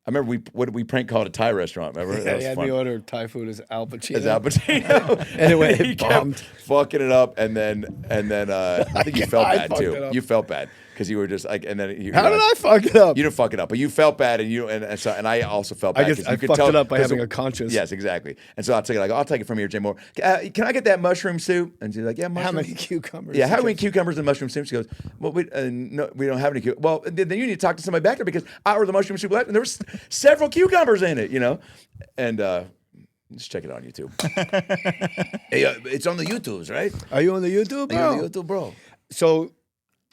I remember we prank called a Thai restaurant, remember? Yeah, he had me order Thai food as Al Pacino. Anyway, he kept fucking it up, and then I think you felt bad too. You felt bad. Because you were just like, and then how did I fuck it up? You didn't fuck it up, but you felt bad, and I also felt bad. I guess I fucked it up by having a conscience. Yes, exactly. And so I'll take it from here, Jay Mohr. Can I get that mushroom soup? And she's like, yeah, mushroom. How many cucumbers? Yeah, how many cucumbers in mushroom soup? She goes, well, no, we don't have any cucumbers. Well, then you need to talk to somebody back there because I ordered the mushroom soup and there was several cucumbers in it, and. Just check it out on YouTube. Hey, it's on the YouTubes, right? Are you on the YouTube, bro? Are you on the YouTube, bro? So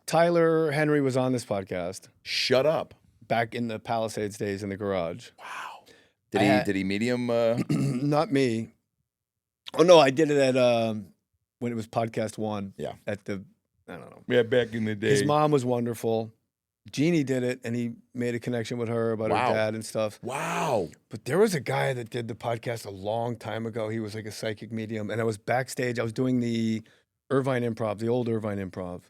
Tyler Henry was on this podcast. Shut up. Back in the Palisades days in the garage. Wow. Did he meet him? Not me. Oh no, I did it at when it was podcast 1. Yeah. At the I don't know. Yeah, back in the day. His mom was wonderful. Jeannie did it, and he made a connection with her about her dad and stuff. Wow. But there was a guy that did the podcast a long time ago. He was like a psychic medium, and I was backstage. I was doing the Irvine Improv, the old Irvine Improv,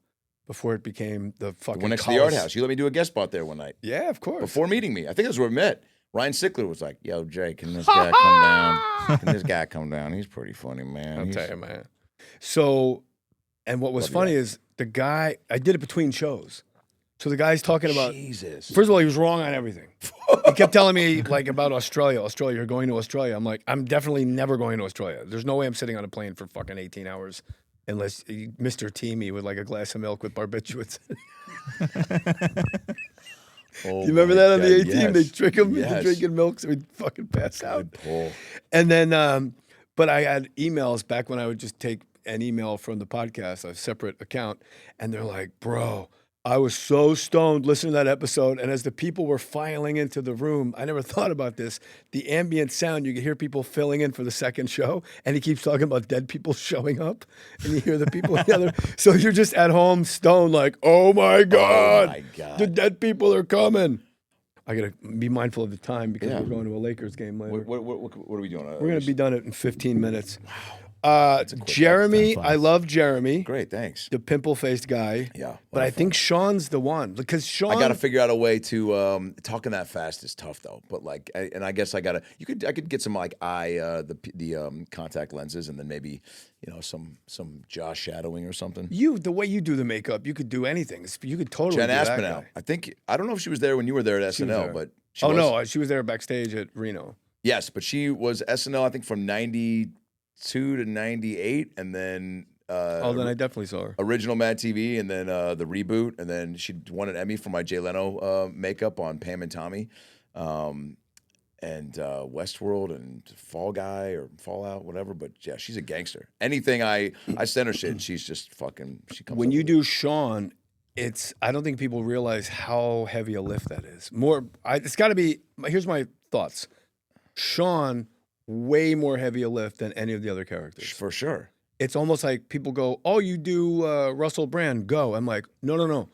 before it became the fucking The one next to the Art House. You let me do a guest spot there one night. Yeah, of course. Before meeting me. I think that's where we met. Ryan Sickler was like, yo, Jay, can this guy come down? Can this guy come down? He's pretty funny, man. I'll tell you, man. So, and what was funny is the guy, I did it between shows. So the guy's talking about, Jesus. First of all, he was wrong on everything. He kept telling me like about Australia, you're going to Australia. I'm like, I'm definitely never going to Australia. There's no way I'm sitting on a plane for fucking 18 hours unless Mr. Teamy with like a glass of milk with barbiturates. Oh, you remember that on the 18? Yes. They trick him into Yes. drinking milk so he'd fucking pass out. Good pull. And then, but I had emails back when I would just take an email from the podcast, a separate account, and they're like, bro, I was so stoned listening to that episode. And as the people were filing into the room, I never thought about this. The ambient sound, you could hear people filling in for the second show. And he keeps talking about dead people showing up. And you hear the people in the other. So you're just at home stoned like, oh my God, the dead people are coming. I got to be mindful of the time because we're going to a Lakers game later. What are we doing? We're going to be done in 15 minutes. Wow. Jeremy, I love Jeremy. Great, thanks. The pimple-faced guy. Yeah. But I think Sean's the one because Sean. I got to figure out a way to talking that fast is tough though. But like, I guess I could get some like the contact lenses and then maybe some jaw shadowing or something. The way you do the makeup, you could do anything. You could totally. Jen do that Aspinall. guy. I don't know if she was there when you were there at SNL, but she was. No, she was there backstage at Reno. Yes, but she was SNL I think from 92 to 98, and then then I definitely saw her. Original Mad TV, and then the reboot, and then she won an Emmy for my Jay Leno makeup on Pam and Tommy, and Westworld and Fall Guy or Fallout, whatever. But yeah, she's a gangster. Anything I send her shit, and she's just fucking. She comes. When you do Sean, I don't think people realize how heavy a lift that is. It's got to be. Here's my thoughts. Sean. Way more heavy a lift than any of the other characters. For sure. It's almost like people go, oh, you do Russell Brand, go. I'm like, no.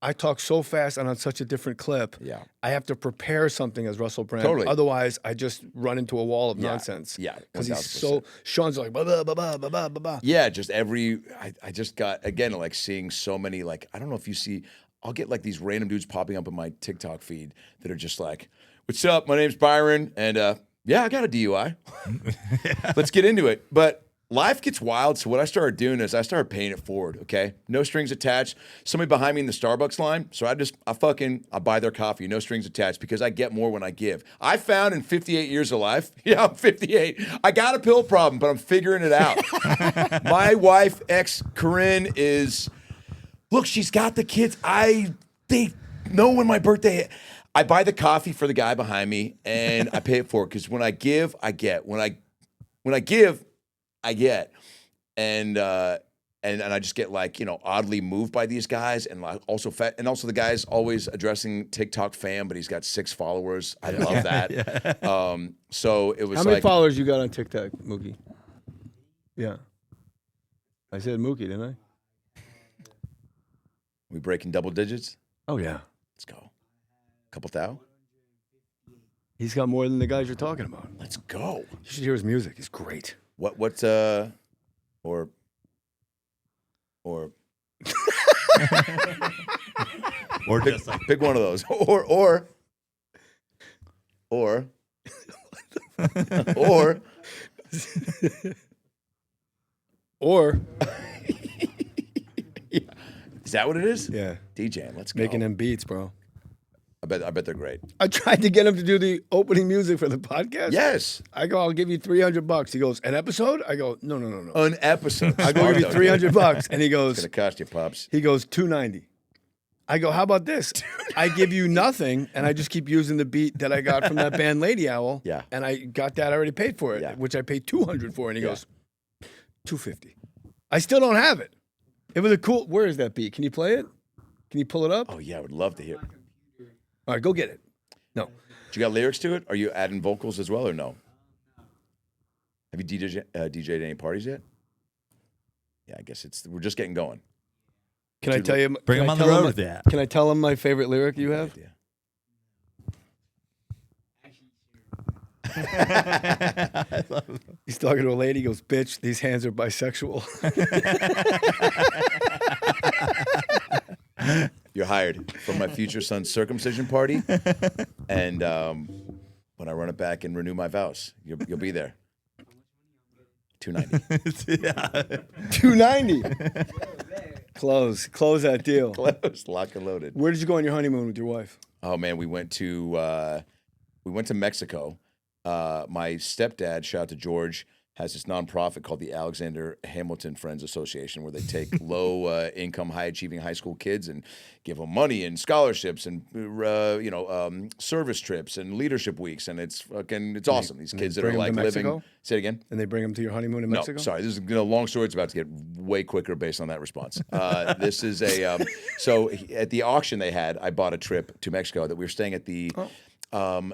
I talk so fast and on such a different clip. Yeah. I have to prepare something as Russell Brand. Totally. Otherwise, I just run into a wall of nonsense. Yeah. Because Sean's like, blah, blah, blah, blah, blah, blah, blah. Yeah, just I just got, again, like seeing so many, like, I don't know if you see, I'll get like these random dudes popping up in my TikTok feed that are just like, what's up? My name's Byron. And, yeah, I got a DUI. Let's get into it. But life gets wild. So what I started doing is I started paying it forward. Okay, no strings attached. Somebody behind me in the Starbucks line. So I buy their coffee, no strings attached, because I get more when I give. I found in 58 years of life. Yeah, I'm 58. I got a pill problem, but I'm figuring it out. My wife, Corinne, look. She's got the kids. They know when my birthday. I buy the coffee for the guy behind me, and I pay it forward because when I give, I get. When I give, I get, and I just get like oddly moved by these guys, and also the guy's always addressing TikTok fam, but he's got 6 followers. I love that. Yeah. So it was. How many followers you got on TikTok, Mookie? Yeah, I said Mookie, didn't I? We breaking double digits? Oh yeah, let's go. Couple thou? He's got more than the guys you're talking about. Let's go. You should hear his music. He's great. Or pick one of those. Or Is that what it is? Yeah. DJing. Let's go. Making them beats, bro. I bet they're great. I tried to get him to do the opening music for the podcast. Yes. I go, I'll give you $300. He goes, an episode? I go, no. An episode. I go, give you $300. And he goes, it's gonna cost you, pops. He goes, $290. I go, how about this? I give you nothing, and I just keep using the beat that I got from that band Lady Owl. Yeah. And I got that already paid for it, Yeah. which I paid $200 for. And he goes, $250. I still don't have it. It was a cool. Where is that beat? Can you play it? Can you pull it up? Oh yeah, I would love to hear. All right, go get it. No. You got lyrics to it? Are you adding vocals as well or no? Have you DJ'd any parties yet? Yeah, I guess we're just getting going. Can I tell you? Bring him on the road with that. Can I tell him my favorite lyric you have? He's talking to a lady. He goes, "Bitch, these hands are bisexual." You're hired for my future son's circumcision party, and when I run it back and renew my vows, you'll be there. $290. Yeah. $290. Close that deal. Close, lock and loaded. Where did you go on your honeymoon with your wife? Oh man, we went to Mexico. My stepdad, shout out to George, has this nonprofit called the Alexander Hamilton Friends Association, where they take low income, high achieving high school kids and give them money and scholarships and service trips and leadership weeks, and it's awesome. These kids that are like living. Say it again. And they bring them to your honeymoon in Mexico? No, sorry. This is a long story. It's about to get way quicker based on that response. This is so at the auction they had, I bought a trip to Mexico that we were staying at the.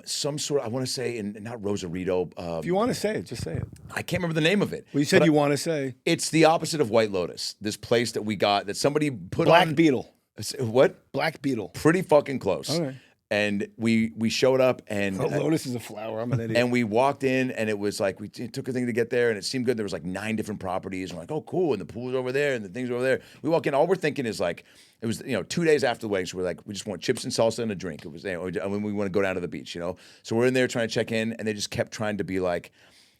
Some sort of, I want to say, not Rosarito. If you want to say it, just say it. I can't remember the name of it. Well, you said you want to say. It's the opposite of White Lotus. This place that we got that somebody put Black on. Beetle. What? Black Beetle. Pretty fucking close. All right. And we showed up and lotus is a flower. I'm an idiot. And we walked in and it was like it took a thing to get there and it seemed good. There was like 9 different properties. And we're like, oh cool, and the pool's over there and the things over there. We walk in, all we're thinking is like it was 2 days after the wedding, so we're like, we just want chips and salsa and a drink. It was we want to go down to the beach, So we're in there trying to check in and they just kept trying to be like,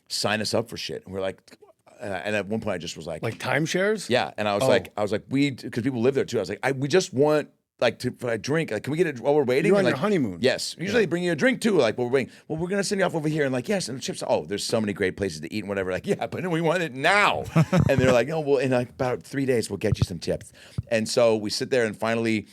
sign us up for shit. And we're like. And at one point, I just was like timeshares. Yeah, and I was like, because people live there too. I was like, we just want for a drink. Like, can we get it while we're waiting? You're on your honeymoon. Yes, usually they bring you a drink too. Like, while we're waiting. Well, we're gonna send you off over here, and like, yes, and the chips. Oh, there's so many great places to eat and whatever. Like, yeah, but we want it now. And they're like, oh, well, in like about 3 days, we'll get you some chips. And so we sit there, and finally,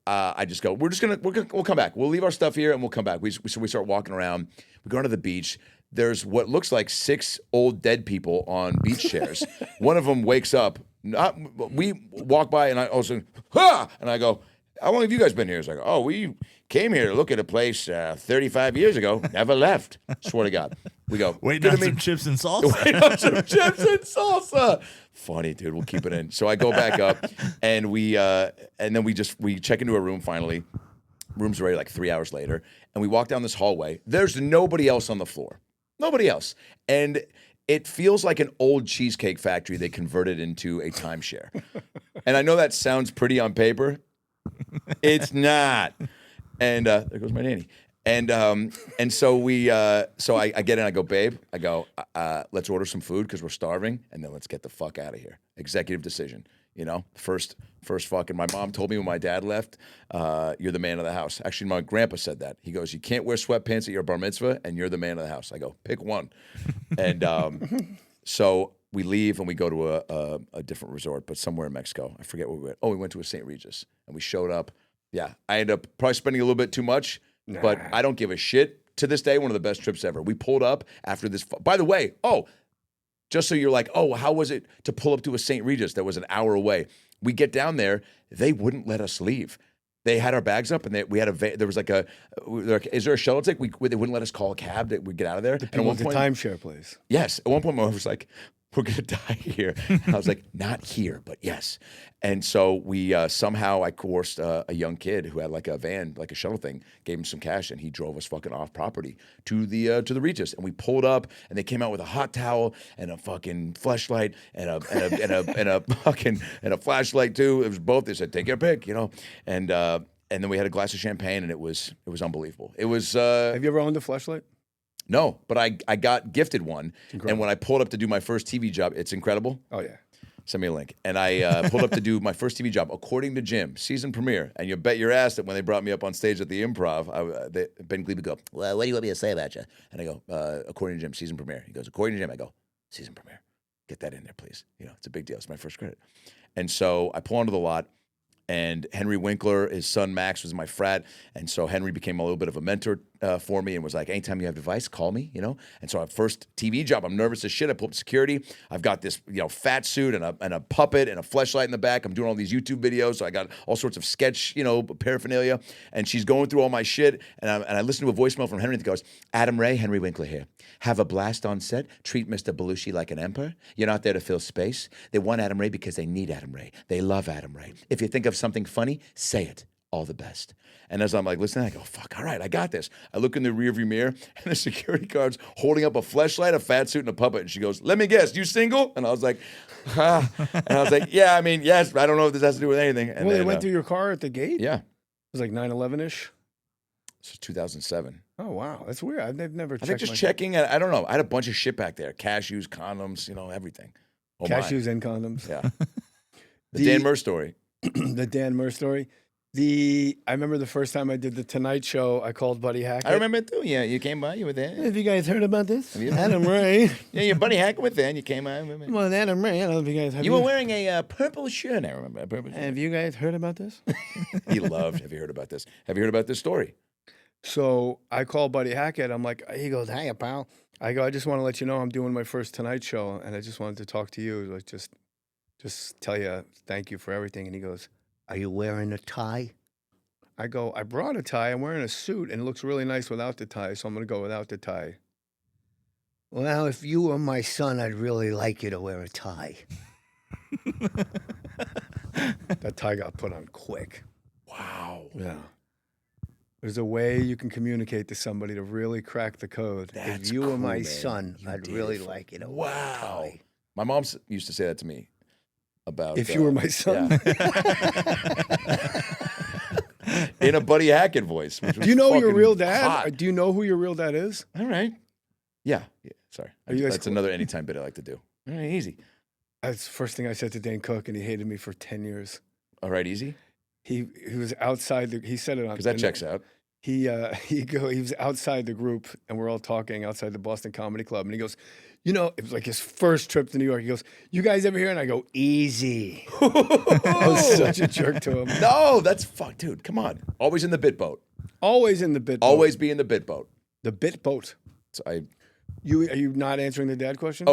I just go, we'll come back. We'll leave our stuff here, and we'll come back. We start walking around. We go onto the beach. There's what looks like 6 old dead people on beach chairs. One of them wakes up. We walk by, and I also, and I go, how long have you guys been here? It's like, oh, we came here to look at a place 35 years ago, never left. Swear to God. We go, waiting on some chips and salsa. Waiting on some chips and salsa. Funny, dude. We'll keep it in. So I go back up, and then we check into a room finally. Room's ready like 3 hours later, and we walk down this hallway. There's nobody else on the floor. Nobody else. And it feels like an old cheesecake factory they converted into a timeshare. And I know that sounds pretty on paper. It's not. And there goes my nanny. And so I get in, I go, babe, I go, let's order some food because we're starving, and then let's get the fuck out of here. Executive decision. First fucking, my mom told me when my dad left, you're the man of the house. Actually, my grandpa said that. He goes, you can't wear sweatpants at your bar mitzvah, and you're the man of the house. I go, pick one. And so we leave, and we go to a different resort, but somewhere in Mexico. I forget where we went. Oh, we went to a St. Regis, and we showed up. Yeah, I ended up probably spending a little bit too much, but I don't give a shit. To this day, one of the best trips ever. We pulled up after this. By the way, just so you're like, oh, how was it to pull up to a St. Regis that was an hour away? We get down there, they wouldn't let us leave. They had our bags up, and there was like is there a shuttle take? They wouldn't let us call a cab that we'd get out of there. And at one point, the timeshare place. Yes. At one point, my wife was like, we're going to die here. And I was like, not here, but yes. And so we somehow I coerced a young kid who had like a van, like a shuttle thing, gave him some cash, and he drove us fucking off property to the Regis. And we pulled up, and they came out with a hot towel and a fucking flashlight and a flashlight too. It was both. They said, take your pick, And then we had a glass of champagne, and it was unbelievable. It was. Have you ever owned a flashlight? No, but I got gifted one, and when I pulled up to do my first TV job, it's incredible. Oh yeah, send me a link. And I pulled up to do my first TV job, according to Jim, season premiere. And you bet your ass that when they brought me up on stage at the Improv, Ben Glebe would go, well, what do you want me to say about you? And I go, according to Jim, season premiere. He goes, according to Jim. I go, season premiere. Get that in there, please. It's a big deal. It's my first credit. And so I pull onto the lot. And Henry Winkler, his son Max, was in my frat. And so Henry became a little bit of a mentor for me and was like, anytime you have advice, call me, And so our first TV job, I'm nervous as shit. I pull up security. I've got this, fat suit and a puppet and a fleshlight in the back. I'm doing all these YouTube videos. So I got all sorts of sketch, paraphernalia. And she's going through all my shit. And I listen to a voicemail from Henry that goes, Adam Ray, Henry Winkler here. Have a blast on set. Treat Mr. Belushi like an emperor. You're not there to fill space. They want Adam Ray because they need Adam Ray. They love Adam Ray. If you think of something funny, say it. all the best. And as I'm like listening, I go, fuck, all right, I got this. I look in the rearview mirror, and the security guard's holding up a fleshlight, a fat suit, and a puppet. And she goes, let me guess, you single? And I was like, ah. And I was like, yeah, I mean, yes, but I don't know if this has to do with anything. And Well, then, they went through your car at the gate? Yeah. It was like 9/11-ish? This was 2007. Oh, wow. That's weird. They've never checked. I think just checking, I don't know. I had a bunch of shit back there. Cashews, condoms, everything. Oh, Cashews and condoms. Yeah. The Dan Mohr story. The Dan Mohr story. I remember the first time I did the Tonight Show, I called Buddy Hackett. I remember it too. Yeah, you came by. You were there. Have you guys heard about this? Adam Ray. Yeah, your buddy Hackett was there, and you came by. Come on, Adam Ray. I don't know if you guys have. You were wearing a purple shirt. I remember a purple shirt. Have you guys heard about this? He loved. Have you heard about this? Have you heard about this story? So I call Buddy Hackett. I'm like, he goes, "Hey, pal." I go, "I just want to let you know I'm doing my first Tonight Show, and I just wanted to talk to you. Like, just tell you thank you for everything." And he goes, "Are you wearing a tie?" I go, "I brought a tie. I'm wearing a suit, and it looks really nice without the tie, so I'm going to go without the tie." "Well, if you were my son, I'd really like you to wear a tie." That tie got put on quick. Wow. Yeah. There's a way you can communicate to somebody to really crack the code. That's if you were my cool, man. son, You I'd did really it. like you to wear a tie. My mom used to say that to me about If you were my son. Yeah. In a Buddy Hackett voice. Which was Do you know your fucking real dad? hot. Do you know who your real dad is? All right. Yeah. Sorry. Are you guys That's cool? another anytime bit I like to do. All right, easy. That's the first thing I said to Dane Cook, and he hated me for 10 years. All right, easy. He was outside. He said it on Because that checks out. He was outside the group, and we're all talking outside the Boston Comedy Club, and he goes, it was like his first trip to New York. He goes, "You guys ever here?" And I go, "Easy." I was such a jerk to him. No, that's fuck, dude. Come on. Always in the bit boat. Always in the bit boat. Always be in the bit boat. The bit boat. So Are you not answering the dad question?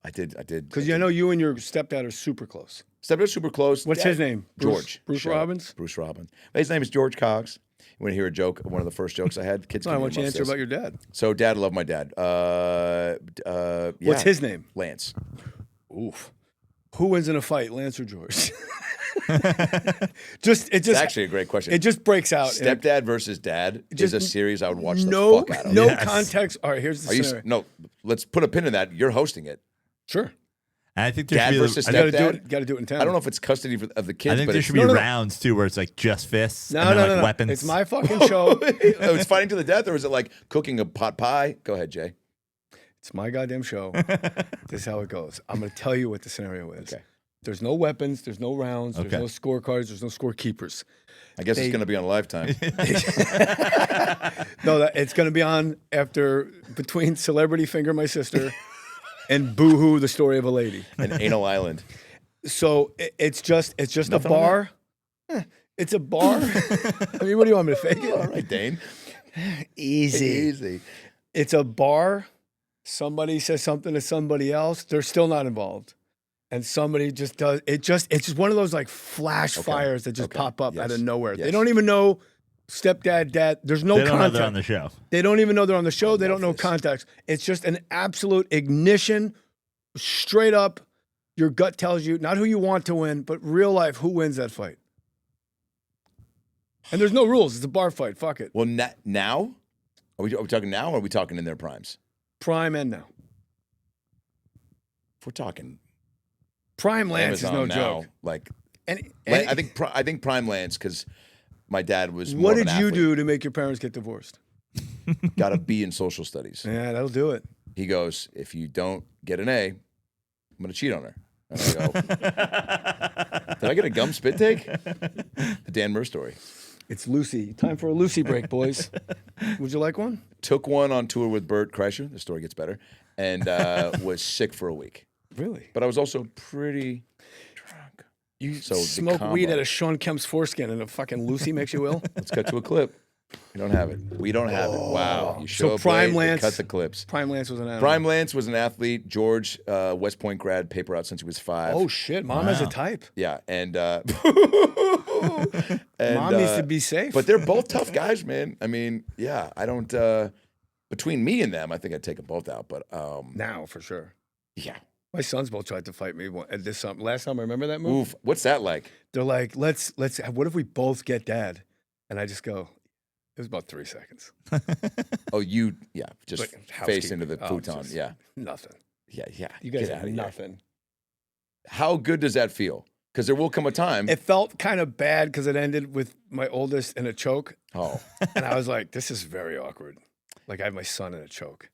I did. Because I know you and your stepdad are super close. Stepdad's super close. What's his name? George. Bruce Shout out. Robbins? Bruce Robbins. His name is George Cox. You want to hear a joke? One of the first jokes I had. Kids. I want you to answer about your dad. So, Dad, I love my dad. What's his name? Lance. Oof. Who wins in a fight, Lance or George? It's actually a great question. It just breaks out. Stepdad versus dad is a series I would watch the fuck out of. No context. All right, here's the scenario. No, let's put a pin in that. You're hosting it. Sure. And I think Dad versus stepdad. Got to do it in town. I don't know if it's custody of the kids. I think but there should be rounds too, where it's like just fists. No, and then no, like no. Weapons. It's my fucking show. It's fighting to the death, or is it like cooking a pot pie? Go ahead, Jay. It's my goddamn show. This is how it goes. I'm going to tell you what the scenario is. Okay. There's no weapons. There's no rounds. Okay. There's no scorecards. There's no scorekeepers. I guess it's going to be on Lifetime. No, it's going to be on between Celebrity Finger My Sister and Boo Hoo, the Story of a Lady. And Anal Island. So it's just Nothing a bar. It's a bar. I mean, what do you want me to fake it? All right, Dane. Easy. It's a bar. Somebody says something to somebody else. They're still not involved. And somebody just does it. It's just one of those like flash fires that just pop up out of nowhere. Yes. They don't even know stepdad, dad. There's no They don't know context. they're on the show. They don't even know they're on the show. They don't know context. It's just an absolute ignition, straight up. Your gut tells you not who you want to win, but real life, who wins that fight. And there's no rules. It's a bar fight. Fuck it. Well, now? Are we talking now, or are we talking in their primes? Prime and now. If we're talking Prime Lance Amazon is no now, joke. like And I think Prime Lance, because my dad was. What more of did an you athlete. do to make your parents get divorced? Got a B in social studies. Yeah, that'll do it. He goes, if you don't get an A, I'm going to cheat on her. And I go, did I get a gum spit take? The Dan Mohr story. It's Lucy. Time for a Lucy break, boys. Would you like one? Took one on tour with Bert Kreischer. The story gets better. And was sick for a week. Really? But I was also pretty drunk. You So the smoke combo. weed out of Sean Kemp's foreskin and a fucking Lucy makes you ill? Let's cut to a clip. We don't have it. We don't have it. Wow. You show So up Prime late, Lance- cut the clips. Prime Lance was an animal. Prime Lance was an athlete. George, West Point grad, paper out since he was 5. Oh, shit. Mom has a type. Yeah, and, Mom needs to be safe. But they're both tough guys, man. I mean, yeah, I don't. Between me and them, I think I'd take them both out. But now, for sure. yeah, My sons both tried to fight me at this last time. I remember that move. Oof. What's that like? They're like, let's. What if we both get dad? And I just go. It was about 3 seconds. Oh, just Like, face into the housekeeping. futon. Just Yeah. Nothing. Yeah. You guys Get have outta here. nothing. How good does that feel? Because there will come a time. It felt kind of bad because it ended with my oldest in a choke. Oh. And I was like, this is very awkward. Like I have my son in a choke.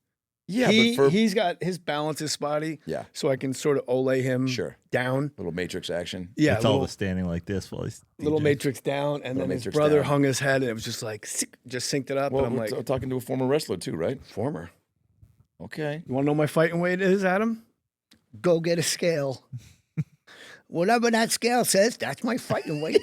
Yeah, He's got his balance is spotty. Yeah. So I can sort of ole him down. Little Matrix action. Yeah. It's all the standing like this while he's little DJing. Matrix down, and then his brother hung his head, and it was just like, just synced it up. Well, and I'm we're like, talking to a former wrestler too, right? former. Okay. You want to know my fighting weight is, Adam? Go get a scale. Whatever that scale says, that's my fighting weight.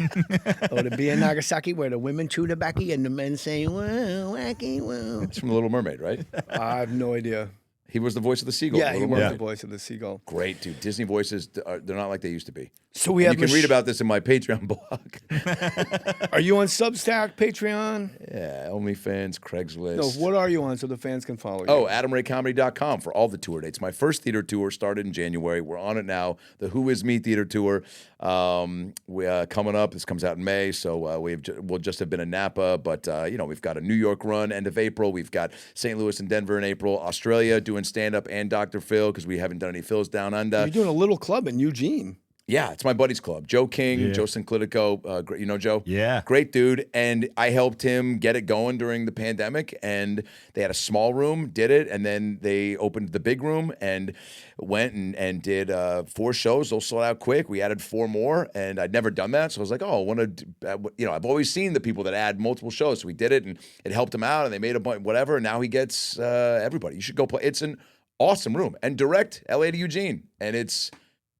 Or to be in Nagasaki where the women chew tobacco and the men say, whoa, wacky, whoa. It's from The Little Mermaid, right? I have no idea. He was the voice of the seagull. Yeah, in he Little was Mermaid. the voice of the seagull. Great, dude. Disney voices, they're not like they used to be. So we And have you can read about this in my Patreon blog. Are you on Substack, Patreon? Yeah, OnlyFans, Craigslist. No, what are you on so the fans can follow you? Oh, AdamRayComedy.com for all the tour dates. My first theater tour started in January. We're on it now. The Who Is Me theater tour coming up. This comes out in May, so we'll just have been in Napa. But, we've got a New York run end of April. We've got St. Louis and Denver in April. Australia doing stand-up and Dr. Phil because we haven't done any Phils down under. You're doing a little club in Eugene. Yeah, it's my buddy's club. Joe King, Joe Sinclitico, you know Joe? Yeah. Great dude. And I helped him get it going during the pandemic. And they had a small room, did it. And then they opened the big room and went and did 4 shows. Those sold out quick. We added 4 more. And I'd never done that. So I was like, I've always seen the people that add multiple shows. So we did it and it helped him out. And they made a bunch, whatever. And now he gets everybody. You should go play. It's an awesome room. And direct LA to Eugene. And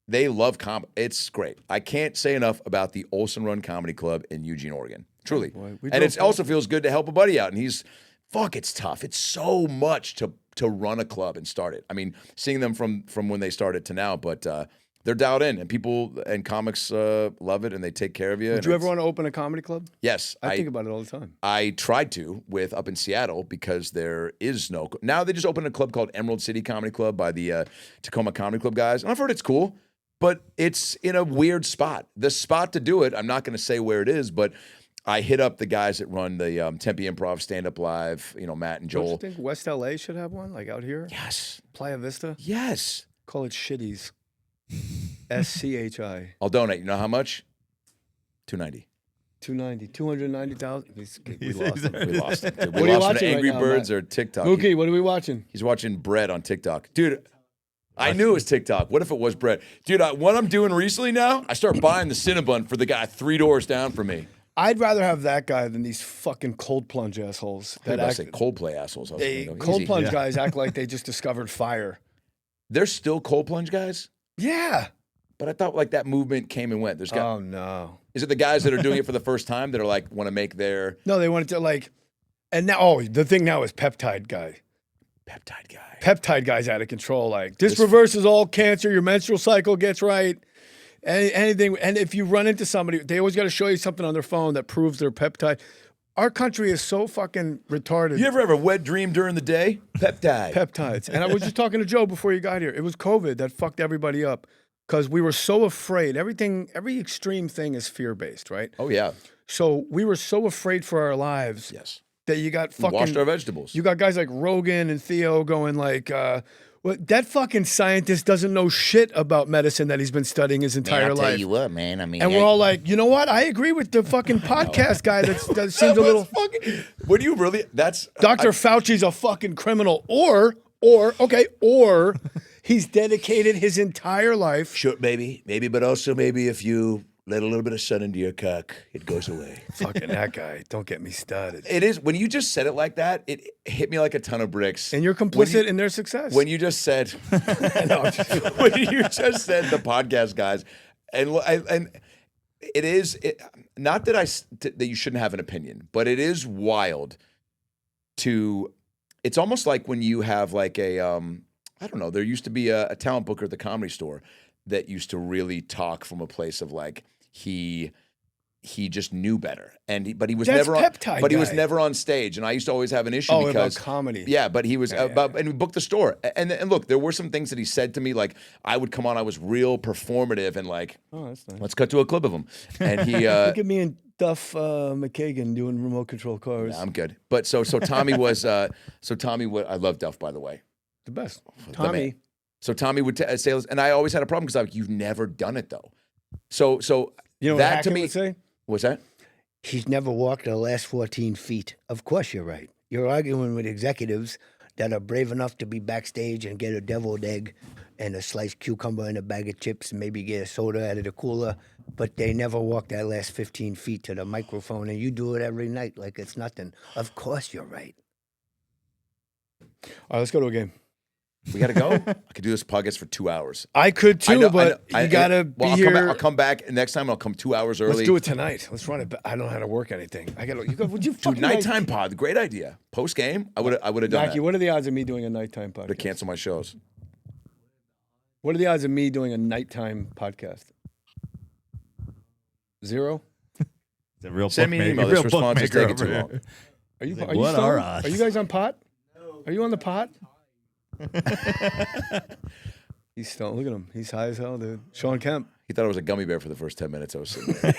they love comedy. It's great. I can't say enough about the Olsen Run Comedy Club in Eugene, Oregon. Truly. Boy, And it also feels good to help a buddy out. And it's tough. It's so much to run a club and start it. I mean, seeing them from when they started to now, but they're dialed in and people and comics love it and they take care of you. Would you ever want to open a comedy club? Yes. I think about it all the time. I tried to up in Seattle because there is no. Now they just opened a club called Emerald City Comedy Club by the Tacoma Comedy Club guys. And I've heard it's cool. But it's in a weird spot. The spot to do it, I'm not going to say where it is, but I hit up the guys that run the Tempe Improv Stand Up Live, Matt and Joel. Don't you think West LA should have one, like out here? Yes. Playa Vista? Yes. Call it Shitties. SCHI. I'll donate. You know how much? $290. 290,000. We lost him. We lost him. What are you watching Angry right now, Birds Matt? or TikTok. Mookie, what are we watching? He's watching Bread on TikTok. Dude, I knew it was TikTok. What if it was Bread? Dude, what I'm doing recently now, I start buying the Cinnabon for the guy 3 doors down from me. I'd rather have that guy than these fucking cold plunge assholes. I say Coldplay assholes. Cold plunge guys act like they just discovered fire. There's still cold plunge guys? Yeah. But I thought like that movement came and went. Oh, no. Is it the guys that are doing it for the first time that are like, want to make their... No, they wanted to like... And now, the thing now is peptide guy. Peptide guy. Peptide guy's out of control. Like, this reverses all cancer. Your menstrual cycle gets right. Anything. And if you run into somebody, they always got to show you something on their phone that proves their peptide. Our country is so fucking retarded. You ever have a wet dream during the day? Peptide. Peptides. And I was just talking to Joe before you got here. It was COVID that fucked everybody up because we were so afraid. Every extreme thing is fear-based, right? Oh, yeah. So we were so afraid for our lives. Yes. That you got fucking... washed our vegetables. You got guys like Rogan and Theo going like... that fucking scientist doesn't know shit about medicine that he's been studying his entire I'll life. tell you what, man. I mean, and we're all like, you know what? I agree with the fucking podcast guy that seems a little. Would you really? That's Dr. Fauci's a fucking criminal, or he's dedicated his entire life. Sure, maybe, but also maybe if you let a little bit of sun into your cock, it goes away. Fucking that guy. Don't get me started. It is, when you just said it like that, it hit me like a ton of bricks. And you're complicit in their success. When you just said, when you just said the podcast guys, and it is, not that that you shouldn't have an opinion, but it is wild it's almost like when you have like I don't know, there used to be a talent booker at the Comedy Store that used to really talk from a place of like, he he just knew better, but he was That's never on. peptide But he was guy. never on stage, and I used to always have an issue Oh, because about comedy. Yeah, but he was and we booked the store, and look, there were some things that he said to me, like I would come on, I was real performative, and like, Oh, that's nice. let's cut to a clip of him, and he. Look at me and Duff McKagan doing remote control cars. I'm good, but so Tommy was I love Duff, by the way, The best. The Tommy. man. So Tommy would say, and I always had a problem because I'm like, you've never done it though. So You know what that Hackett to me, would say? what's that? He's never walked the last 14 feet. Of course you're right. You're arguing with executives that are brave enough to be backstage and get a deviled egg and a sliced cucumber and a bag of chips and maybe get a soda out of the cooler, but they never walk that last 15 feet to the microphone, and you do it every night like it's nothing. Of course you're right. All right, let's go to a game. We got to go. I could do this podcast for 2 hours. I could too, know- but I you got to be here. I'll come back next time. I'll come 2 hours early. Let's do it tonight. Let's run it back. I don't know how to work anything. I got to. You go. Would you Dude, fucking nighttime pod, great idea. Post game, I would have done Mackie, that. what are the odds of me doing a nighttime podcast? To cancel my shows. What are the odds of me doing a nighttime podcast? 0? The real Send me an email. real This response is bookmaker taking too over long. here. Are you? Like, Are you what are stoned? odds? Are you guys on pot? No. Are you on the pot? He's stoned. Look at him. He's high as hell, dude. Sean Kemp. He thought I was a gummy bear for the first 10 minutes I was sitting there.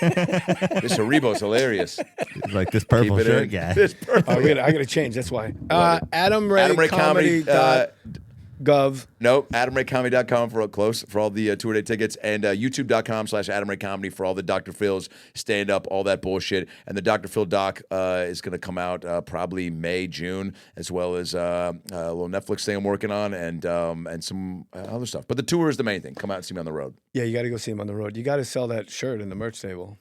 This Haribo's hilarious. He's like this purple Keep it shirt in. guy. This purple. I got to change. That's why. Love it. Adam Ray Comedy. Gov. Nope, AdamRayComedy.com for all the tour day tickets, and YouTube.com/AdamRayComedy for all the Dr. Phil's stand up, all that bullshit. And the Dr. Phil doc is going to come out probably May, June, as well as a little Netflix thing I'm working on, and some other stuff. But the tour is the main thing. Come out and see me on the road. Yeah, you got to go see him on the road. You got to sell that shirt in the merch table.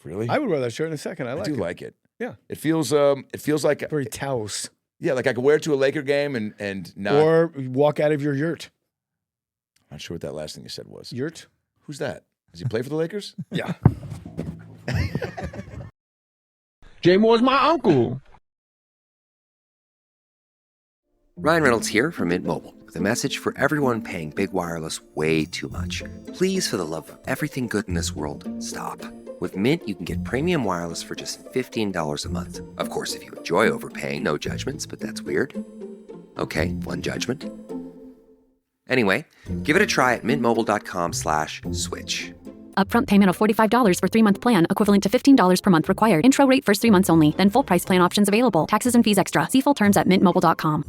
Really? I would wear that shirt in a second. I like it. Yeah. It feels like Very Taos. yeah, like I could wear it to a Laker game and not. Or walk out of your yurt. Not sure what that last thing you said was. Yurt? Who's that? Does he play for the Lakers? Yeah. Jay Mohr's my uncle. Ryan Reynolds here from Mint Mobile with a message for everyone paying big wireless way too much. Please, for the love of everything good in this world, stop. With Mint, you can get premium wireless for just $15 a month. Of course, if you enjoy overpaying, no judgments, but that's weird. Okay, one judgment. Anyway, give it a try at mintmobile.com/switch. Upfront payment of $45 for 3-month plan, equivalent to $15 per month required. Intro rate first 3 months only, then full price plan options available. Taxes and fees extra. See full terms at mintmobile.com.